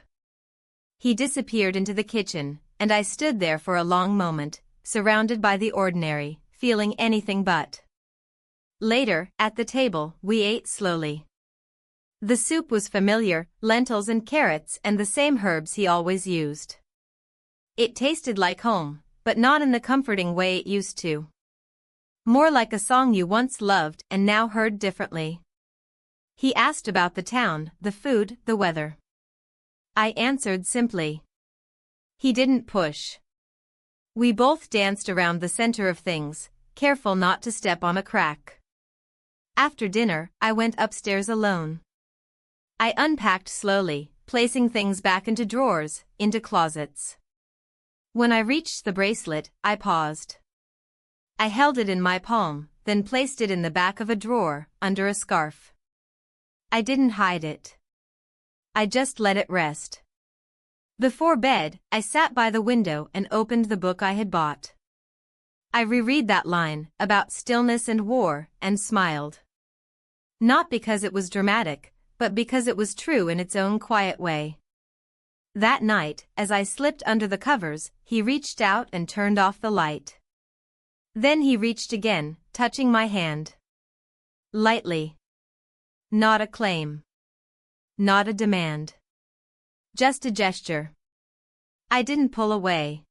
He disappeared into the kitchen, and I stood there for a long moment, surrounded by the ordinary, feeling anything but. Later, at the table, we ate slowly. The soup was familiar, lentils and carrots and the same herbs he always used. It tasted like home, but not in the comforting way it used to. More like a song you once loved and now heard differently. He asked about the town, the food, the weather. I answered simply. He didn't push. We both danced around the center of things, careful not to step on a crack. After dinner, I went upstairs alone. I unpacked slowly, placing things back into drawers, into closets. When I reached the bracelet, I paused. I held it in my palm, then placed it in the back of a drawer, under a scarf. I didn't hide it. I just let it rest. Before bed, I sat by the window and opened the book I had bought. I reread that line, about stillness and war, and smiled. Not because it was dramatic, but because it was true in its own quiet way. That night, as I slipped under the covers, he reached out and turned off the light. Then he reached again, touching my hand. Lightly. Not a claim. Not a demand. Just a gesture. I didn't pull away.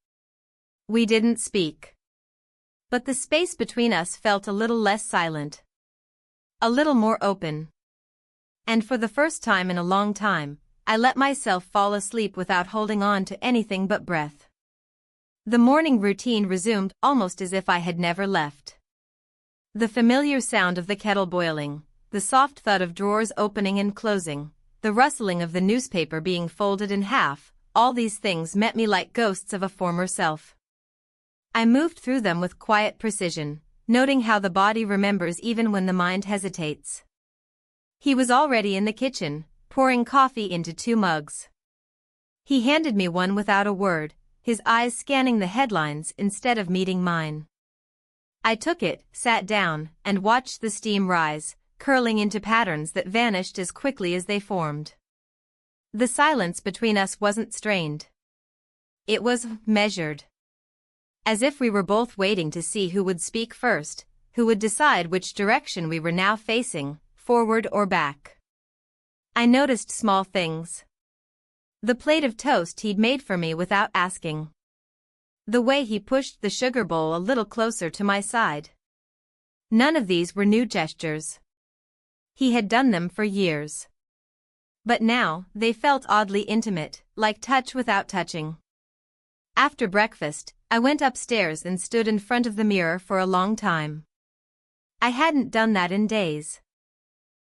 We didn't speak. But the space between us felt a little less silent. A little more open. And for the first time in a long time, I let myself fall asleep without holding on to anything but breath. The morning routine resumed almost as if I had never left. The familiar sound of the kettle boiling, the soft thud of drawers opening and closing, the rustling of the newspaper being folded in half, all these things met me like ghosts of a former self. I moved through them with quiet precision, noting how the body remembers even when the mind hesitates. He was already in the kitchen, pouring coffee into 2 mugs. He handed me one without a word, his eyes scanning the headlines instead of meeting mine. I took it, sat down, and watched the steam rise, curling into patterns that vanished as quickly as they formed. The silence between us wasn't strained. It was measured. As if we were both waiting to see who would speak first, who would decide which direction we were now facing, forward or back. I noticed small things. The plate of toast he'd made for me without asking. The way he pushed the sugar bowl a little closer to my side. None of these were new gestures. He had done them for years. But now, they felt oddly intimate, like touch without touching. After breakfast, I went upstairs and stood in front of the mirror for a long time. I hadn't done that in days.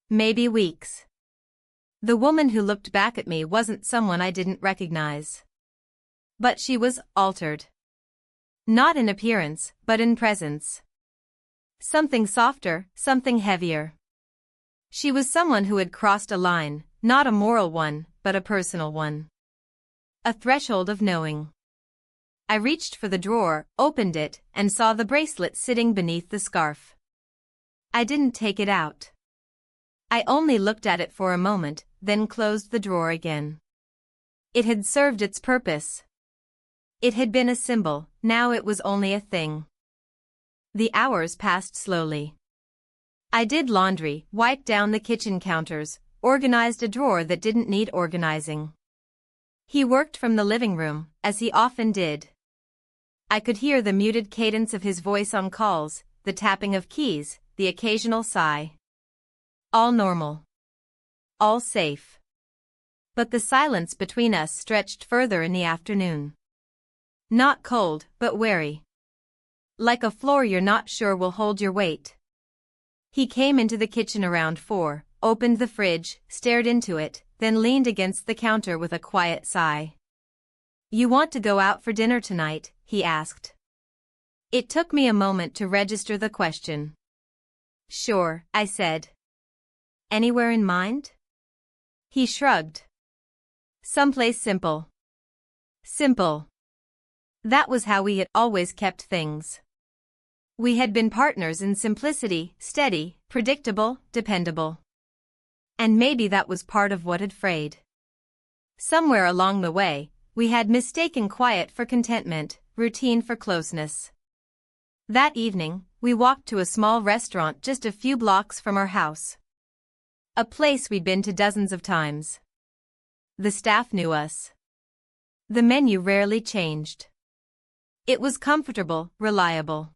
Maybe weeks. The woman who looked back at me wasn't someone I didn't recognize. But she was altered. Not in appearance, but in presence. Something softer, something heavier. She was someone who had crossed a line, not a moral one, but a personal one. A threshold of knowing. I reached for the drawer, opened it, and saw the bracelet sitting beneath the scarf. I didn't take it out. I only looked at it for a moment, then closed the drawer again. It had served its purpose. It had been a symbol, now it was only a thing. The hours passed slowly. I did laundry, wiped down the kitchen counters, organized a drawer that didn't need organizing. He worked from the living room, as he often did. I could hear the muted cadence of his voice on calls, the tapping of keys, the occasional sigh. All normal. All safe. But the silence between us stretched further in the afternoon. Not cold, but wary. Like a floor you're not sure will hold your weight. He came into the kitchen around 4, opened the fridge, stared into it, then leaned against the counter with a quiet sigh. "You want to go out for dinner tonight?" he asked. It took me a moment to register the question. "Sure," I said. "Anywhere in mind?" He shrugged. "Someplace simple." Simple. That was how we had always kept things. We had been partners in simplicity, steady, predictable, dependable. And maybe that was part of what had frayed. Somewhere along the way, we had mistaken quiet for contentment, routine for closeness. That evening, we walked to a small restaurant just a few blocks from our house. A place we'd been to dozens of times. The staff knew us. The menu rarely changed. It was comfortable, reliable.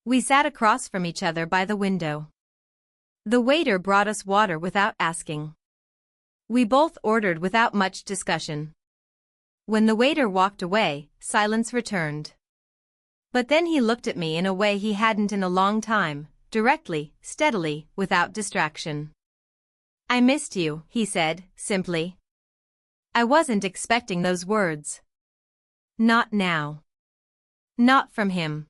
We sat across from each other by the window. The waiter brought us water without asking. We both ordered without much discussion. When the waiter walked away, silence returned. But then he looked at me in a way he hadn't in a long time, directly, steadily, without distraction. "I missed you," he said, simply. I wasn't expecting those words. Not now. Not from him.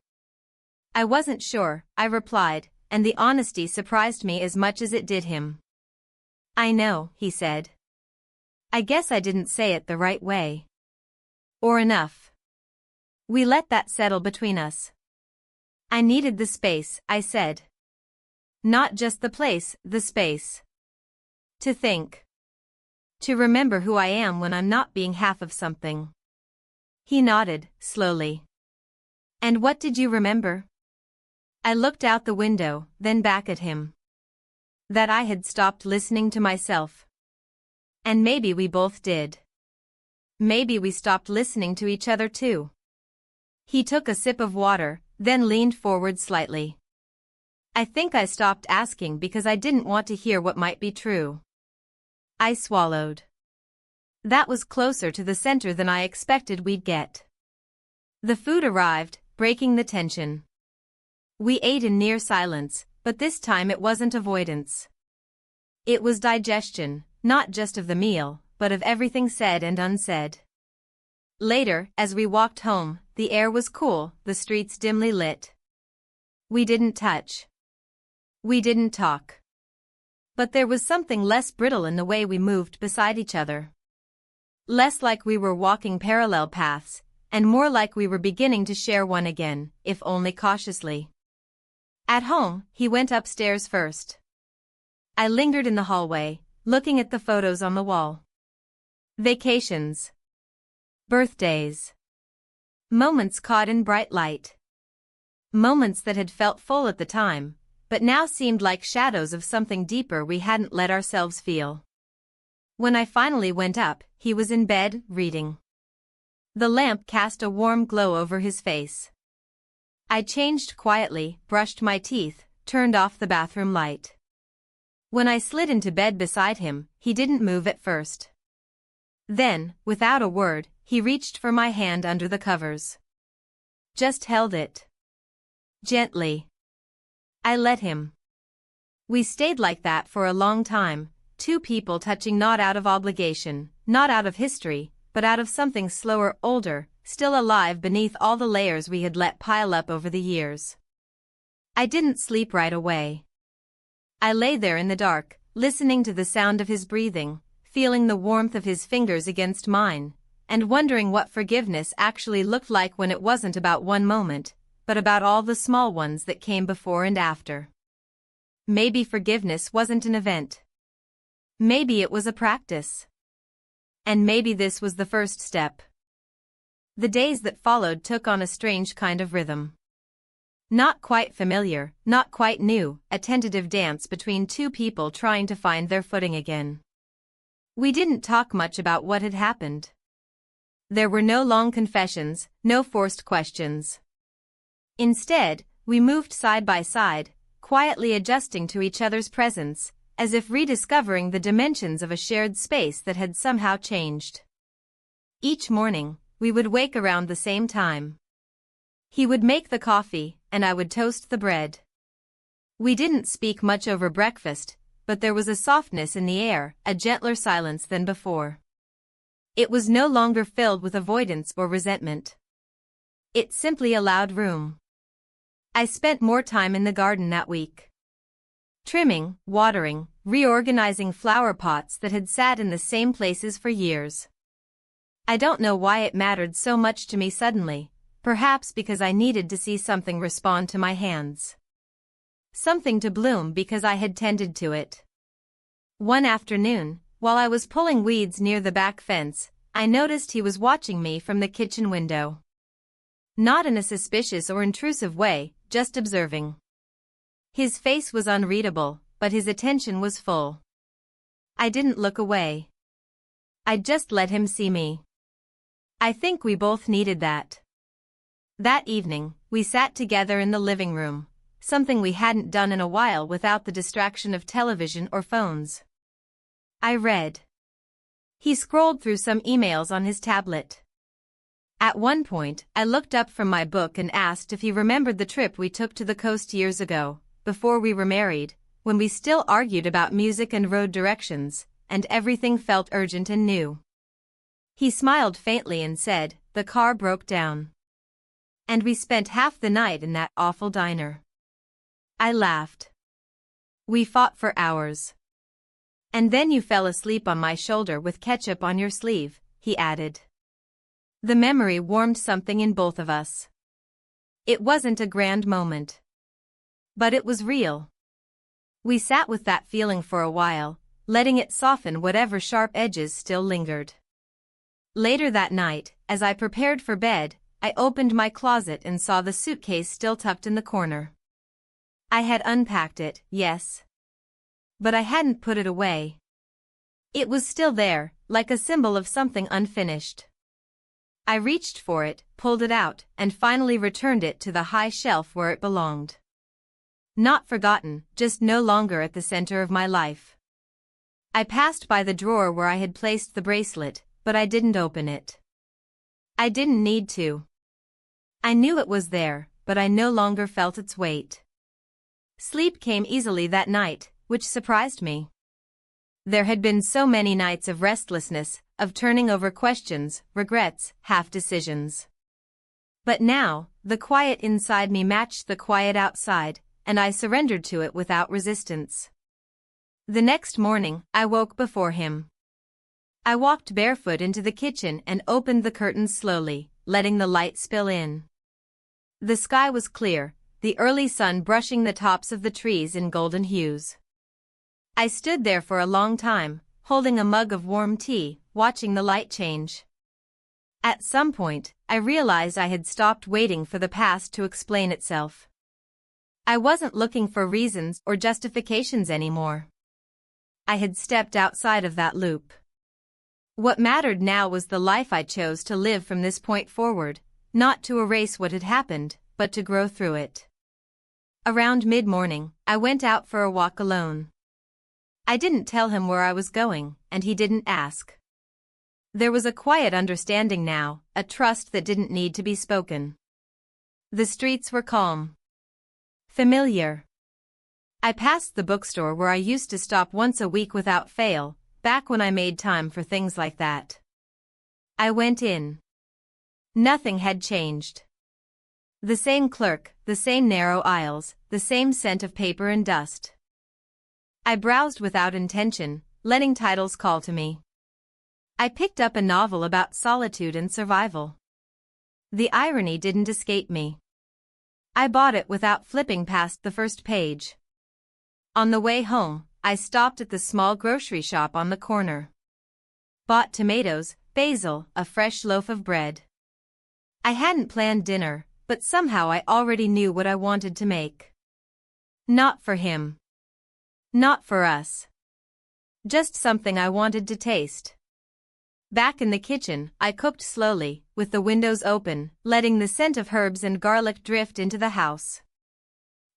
I wasn't sure, I replied, and the honesty surprised me as much as it did him. "I know," he said. "I guess I didn't say it the right way. Or enough." We let that settle between us. "I needed the space," I said. "Not just the place, the space. To think. To remember who I am when I'm not being half of something." He nodded, slowly. "And what did you remember?" I looked out the window, then back at him. That I had stopped listening to myself. And maybe we both did. Maybe we stopped listening to each other too. He took a sip of water, then leaned forward slightly. "I think I stopped asking because I didn't want to hear what might be true." I swallowed. That was closer to the center than I expected we'd get. The food arrived, breaking the tension. We ate in near silence, but this time it wasn't avoidance. It was digestion, not just of the meal, but of everything said and unsaid. Later, as we walked home, the air was cool, the streets dimly lit. We didn't touch. We didn't talk. But there was something less brittle in the way we moved beside each other. Less like we were walking parallel paths, and more like we were beginning to share one again, if only cautiously. At home, he went upstairs first. I lingered in the hallway, looking at the photos on the wall. Vacations. Birthdays. Moments caught in bright light. Moments that had felt full at the time, but now seemed like shadows of something deeper we hadn't let ourselves feel. When I finally went up, he was in bed, reading. The lamp cast a warm glow over his face. I changed quietly, brushed my teeth, turned off the bathroom light. When I slid into bed beside him, he didn't move at first. Then, without a word, he reached for my hand under the covers. Just held it. Gently. I let him. We stayed like that for a long time, two people touching not out of obligation, not out of history, but out of something slower, older, still alive beneath all the layers we had let pile up over the years. I didn't sleep right away. I lay there in the dark, listening to the sound of his breathing, feeling the warmth of his fingers against mine, and wondering what forgiveness actually looked like when it wasn't about one moment, but about all the small ones that came before and after. Maybe forgiveness wasn't an event. Maybe it was a practice. And maybe this was the first step. The days that followed took on a strange kind of rhythm. Not quite familiar, not quite new, a tentative dance between two people trying to find their footing again. We didn't talk much about what had happened. There were no long confessions, no forced questions. Instead, we moved side by side, quietly adjusting to each other's presence, as if rediscovering the dimensions of a shared space that had somehow changed. Each morning, we would wake around the same time. He would make the coffee, and I would toast the bread. We didn't speak much over breakfast, but there was a softness in the air, a gentler silence than before. It was no longer filled with avoidance or resentment. It simply allowed room. I spent more time in the garden that week. Trimming, watering, reorganizing flower pots that had sat in the same places for years. I don't know why it mattered so much to me suddenly, Perhaps because I needed to see something respond to my hands. Something to bloom because I had tended to it. One afternoon, while I was pulling weeds near the back fence, I noticed he was watching me from the kitchen window. Not in a suspicious or intrusive way, just observing. His face was unreadable, but his attention was full. I didn't look away. I just let him see me. I think we both needed that. That evening, we sat together in the living room, something we hadn't done in a while without the distraction of television or phones. I read. He scrolled through some emails on his tablet. At one point, I looked up from my book and asked if he remembered the trip we took to the coast years ago, before we were married, when we still argued about music and road directions, and everything felt urgent and new. He smiled faintly and said, "The car broke down. And we spent half the night in that awful diner." I laughed. "We fought for hours. And then you fell asleep on my shoulder with ketchup on your sleeve," he added. The memory warmed something in both of us. It wasn't a grand moment. But it was real. We sat with that feeling for a while, letting it soften whatever sharp edges still lingered. Later that night, as I prepared for bed, I opened my closet and saw the suitcase still tucked in the corner. I had unpacked it, yes. But I hadn't put it away. It was still there, like a symbol of something unfinished. I reached for it, pulled it out, and finally returned it to the high shelf where it belonged. Not forgotten, just no longer at the center of my life. I passed by the drawer where I had placed the bracelet, but I didn't open it. I didn't need to. I knew it was there, but I no longer felt its weight. Sleep came easily that night, which surprised me. There had been so many nights of restlessness, of turning over questions, regrets, half-decisions. But now, the quiet inside me matched the quiet outside, and I surrendered to it without resistance. The next morning, I woke before him. I walked barefoot into the kitchen and opened the curtains slowly, letting the light spill in. The sky was clear, the early sun brushing the tops of the trees in golden hues. I stood there for a long time, holding a mug of warm tea, watching the light change. At some point, I realized I had stopped waiting for the past to explain itself. I wasn't looking for reasons or justifications anymore. I had stepped outside of that loop. What mattered now was the life I chose to live from this point forward, not to erase what had happened, but to grow through it. Around mid-morning, I went out for a walk alone. I didn't tell him where I was going, and he didn't ask. There was a quiet understanding now, a trust that didn't need to be spoken. The streets were calm. Familiar. I passed the bookstore where I used to stop once a week without fail, back when I made time for things like that. I went in. Nothing had changed. The same clerk, the same narrow aisles, the same scent of paper and dust. I browsed without intention, letting titles call to me. I picked up a novel about solitude and survival. The irony didn't escape me. I bought it without flipping past the first page. On the way home, I stopped at the small grocery shop on the corner. Bought tomatoes, basil, a fresh loaf of bread. I hadn't planned dinner, but somehow I already knew what I wanted to make. Not for him. Not for us. Just something I wanted to taste. Back in the kitchen, I cooked slowly, with the windows open, letting the scent of herbs and garlic drift into the house.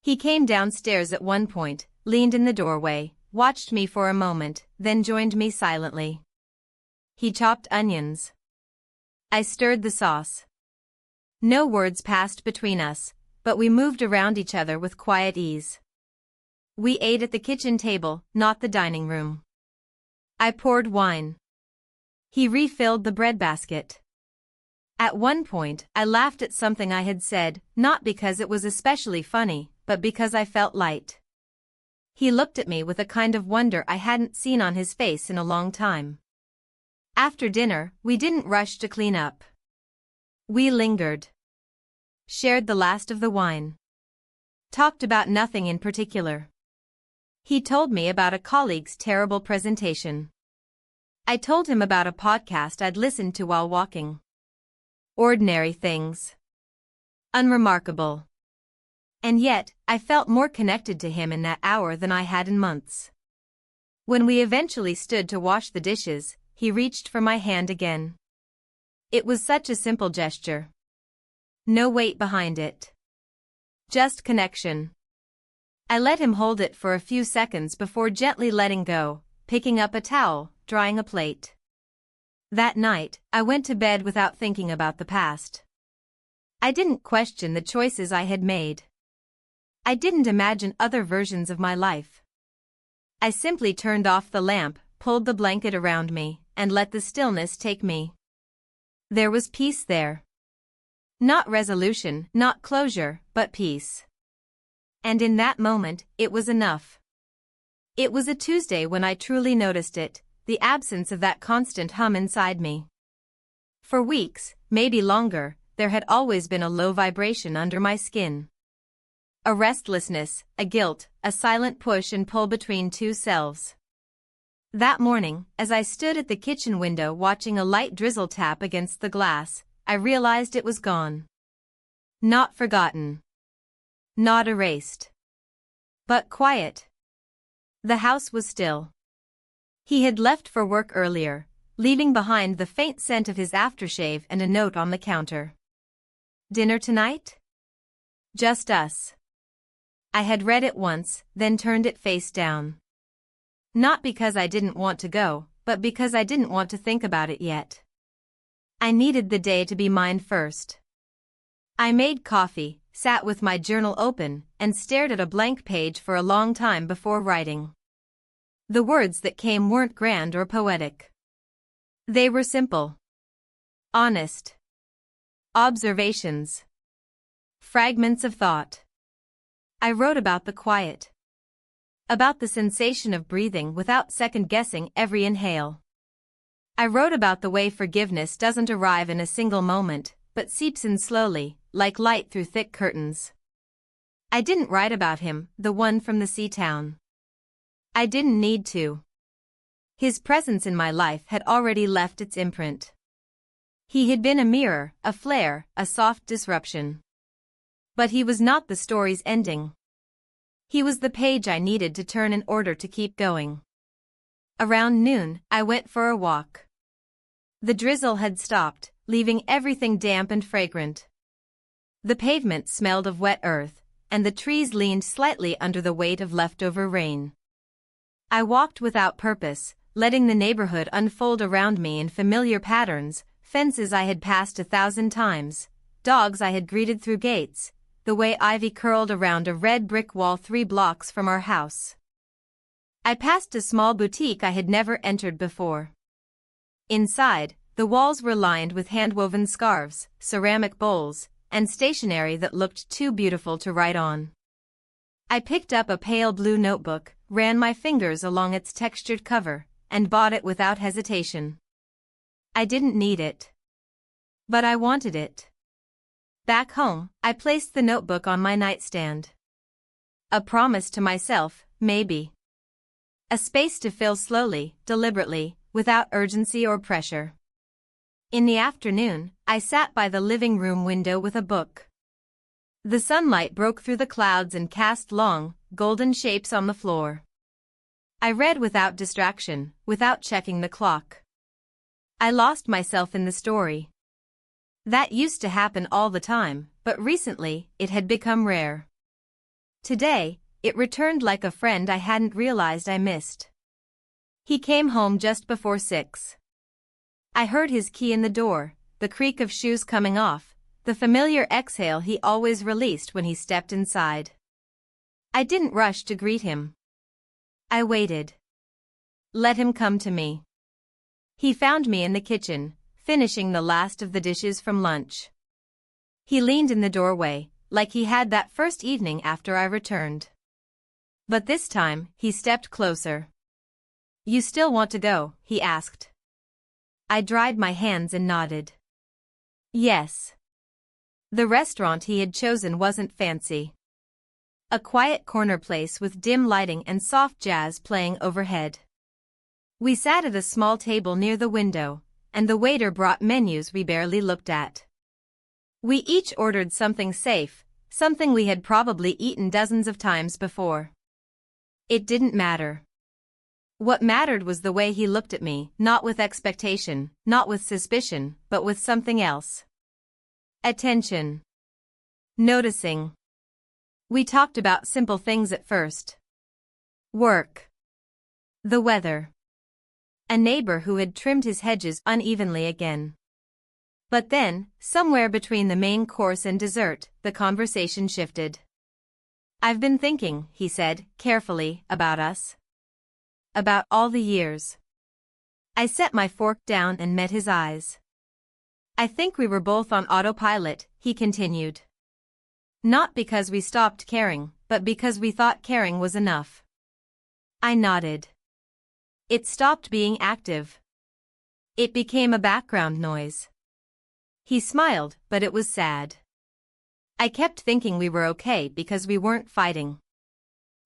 He came downstairs at one point, leaned in the doorway, watched me for a moment, then joined me silently. He chopped onions. I stirred the sauce. No words passed between us, but we moved around each other with quiet ease. We ate at the kitchen table, not the dining room. I poured wine. He refilled the breadbasket. At one point, I laughed at something I had said, not because it was especially funny, but because I felt light. He looked at me with a kind of wonder I hadn't seen on his face in a long time. After dinner, we didn't rush to clean up. We lingered. Shared the last of the wine. Talked about nothing in particular. He told me about a colleague's terrible presentation. I told him about a podcast I'd listened to while walking. Ordinary things. Unremarkable. And yet, I felt more connected to him in that hour than I had in months. When we eventually stood to wash the dishes, he reached for my hand again. It was such a simple gesture. No weight behind it. Just connection. I let him hold it for a few seconds before gently letting go, picking up a towel, drying a plate. That night, I went to bed without thinking about the past. I didn't question the choices I had made. I didn't imagine other versions of my life. I simply turned off the lamp, pulled the blanket around me, and let the stillness take me. There was peace there. Not resolution, not closure, but peace. And in that moment, it was enough. It was a Tuesday when I truly noticed it, the absence of that constant hum inside me. For weeks, maybe longer, there had always been a low vibration under my skin. A restlessness, a guilt, a silent push and pull between two selves. That morning, as I stood at the kitchen window watching a light drizzle tap against the glass, I realized it was gone. Not forgotten. Not erased. But quiet. The house was still. He had left for work earlier, leaving behind the faint scent of his aftershave and a note on the counter. Dinner tonight? Just us. I had read it once, then turned it face down. Not because I didn't want to go, but because I didn't want to think about it yet. I needed the day to be mine first. I made coffee, sat with my journal open, and stared at a blank page for a long time before writing. The words that came weren't grand or poetic. They were simple. Honest. Observations. Fragments of thought. I wrote about the quiet. About the sensation of breathing without second-guessing every inhale. I wrote about the way forgiveness doesn't arrive in a single moment, but seeps in slowly, like light through thick curtains. I didn't write about him, the one from the sea town. I didn't need to. His presence in my life had already left its imprint. He had been a mirror, a flare, a soft disruption. But he was not the story's ending. He was the page I needed to turn in order to keep going. Around noon, I went for a walk. The drizzle had stopped, leaving everything damp and fragrant. The pavement smelled of wet earth, and the trees leaned slightly under the weight of leftover rain. I walked without purpose, letting the neighborhood unfold around me in familiar patterns, fences I had passed 1,000 times, dogs I had greeted through gates, the way ivy curled around a red brick wall 3 blocks from our house. I passed a small boutique I had never entered before. Inside, the walls were lined with hand-woven scarves, ceramic bowls, and stationery that looked too beautiful to write on. I picked up a pale blue notebook, ran my fingers along its textured cover, and bought it without hesitation. I didn't need it. But I wanted it. Back home, I placed the notebook on my nightstand. A promise to myself, maybe. A space to fill slowly, deliberately, without urgency or pressure. In the afternoon, I sat by the living room window with a book. The sunlight broke through the clouds and cast long, golden shapes on the floor. I read without distraction, without checking the clock. I lost myself in the story. That used to happen all the time, but recently, it had become rare. Today, it returned like a friend I hadn't realized I missed. He came home just before 6. I heard his key in the door, the creak of shoes coming off, the familiar exhale he always released when he stepped inside. I didn't rush to greet him. I waited. Let him come to me. He found me in the kitchen, finishing the last of the dishes from lunch. He leaned in the doorway, like he had that first evening after I returned. But this time, he stepped closer. "You still want to go?" he asked. I dried my hands and nodded. Yes. The restaurant he had chosen wasn't fancy. A quiet corner place with dim lighting and soft jazz playing overhead. We sat at a small table near the window, and the waiter brought menus we barely looked at. We each ordered something safe, something we had probably eaten dozens of times before. It didn't matter. What mattered was the way he looked at me, not with expectation, not with suspicion, but with something else. Attention. Noticing. We talked about simple things at first. Work. The weather. A neighbor who had trimmed his hedges unevenly again. But then, somewhere between the main course and dessert, the conversation shifted. "I've been thinking," he said, carefully, "about us. About all the years." I set my fork down and met his eyes. "I think we were both on autopilot," he continued. "Not because we stopped caring, but because we thought caring was enough." I nodded. It stopped being active. It became a background noise. He smiled, but it was sad. I kept thinking we were okay because we weren't fighting.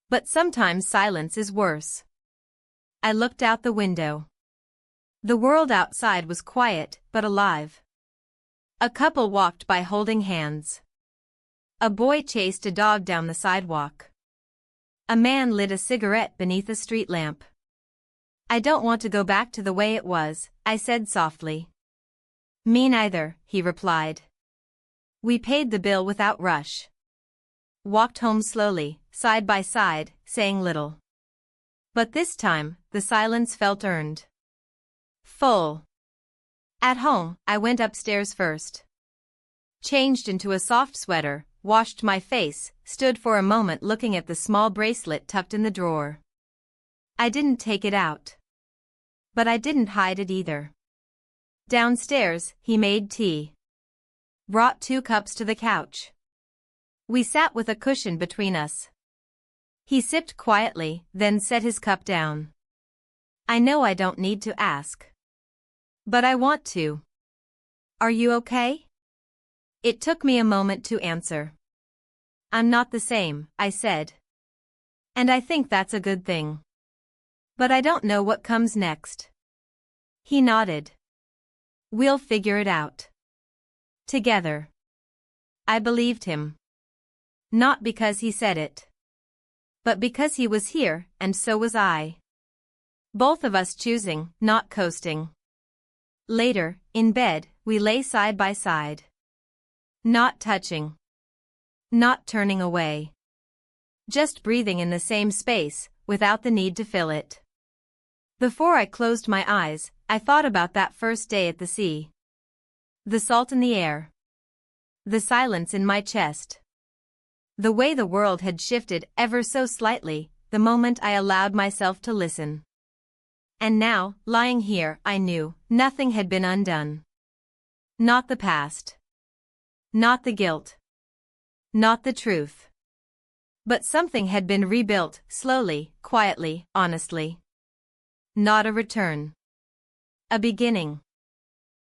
But sometimes silence is worse. I looked out the window. The world outside was quiet, but alive. A couple walked by holding hands. A boy chased a dog down the sidewalk. A man lit a cigarette beneath a street lamp. "I don't want to go back to the way it was," I said softly. "Me neither," he replied. We paid the bill without rush. Walked home slowly, side by side, saying little. But this time, the silence felt earned. Full. At home, I went upstairs first. Changed into a soft sweater, washed my face, stood for a moment looking at the small bracelet tucked in the drawer. I didn't take it out. But I didn't hide it either. Downstairs, he made tea. Brought 2 cups to the couch. We sat with a cushion between us. He sipped quietly, then set his cup down. "I know I don't need to ask. But I want to. Are you okay?" It took me a moment to answer. "I'm not the same," I said. "And I think that's a good thing. But I don't know what comes next." He nodded. "We'll figure it out. Together." I believed him. Not because he said it. But because he was here, and so was I. Both of us choosing, not coasting. Later, in bed, we lay side by side. Not touching. Not turning away. Just breathing in the same space, without the need to fill it. Before I closed my eyes, I thought about that first day at the sea. The salt in the air. The silence in my chest. The way the world had shifted ever so slightly, the moment I allowed myself to listen. And now, lying here, I knew, nothing had been undone. Not the past. Not the guilt. Not the truth. But something had been rebuilt, slowly, quietly, honestly. Not a return. A beginning.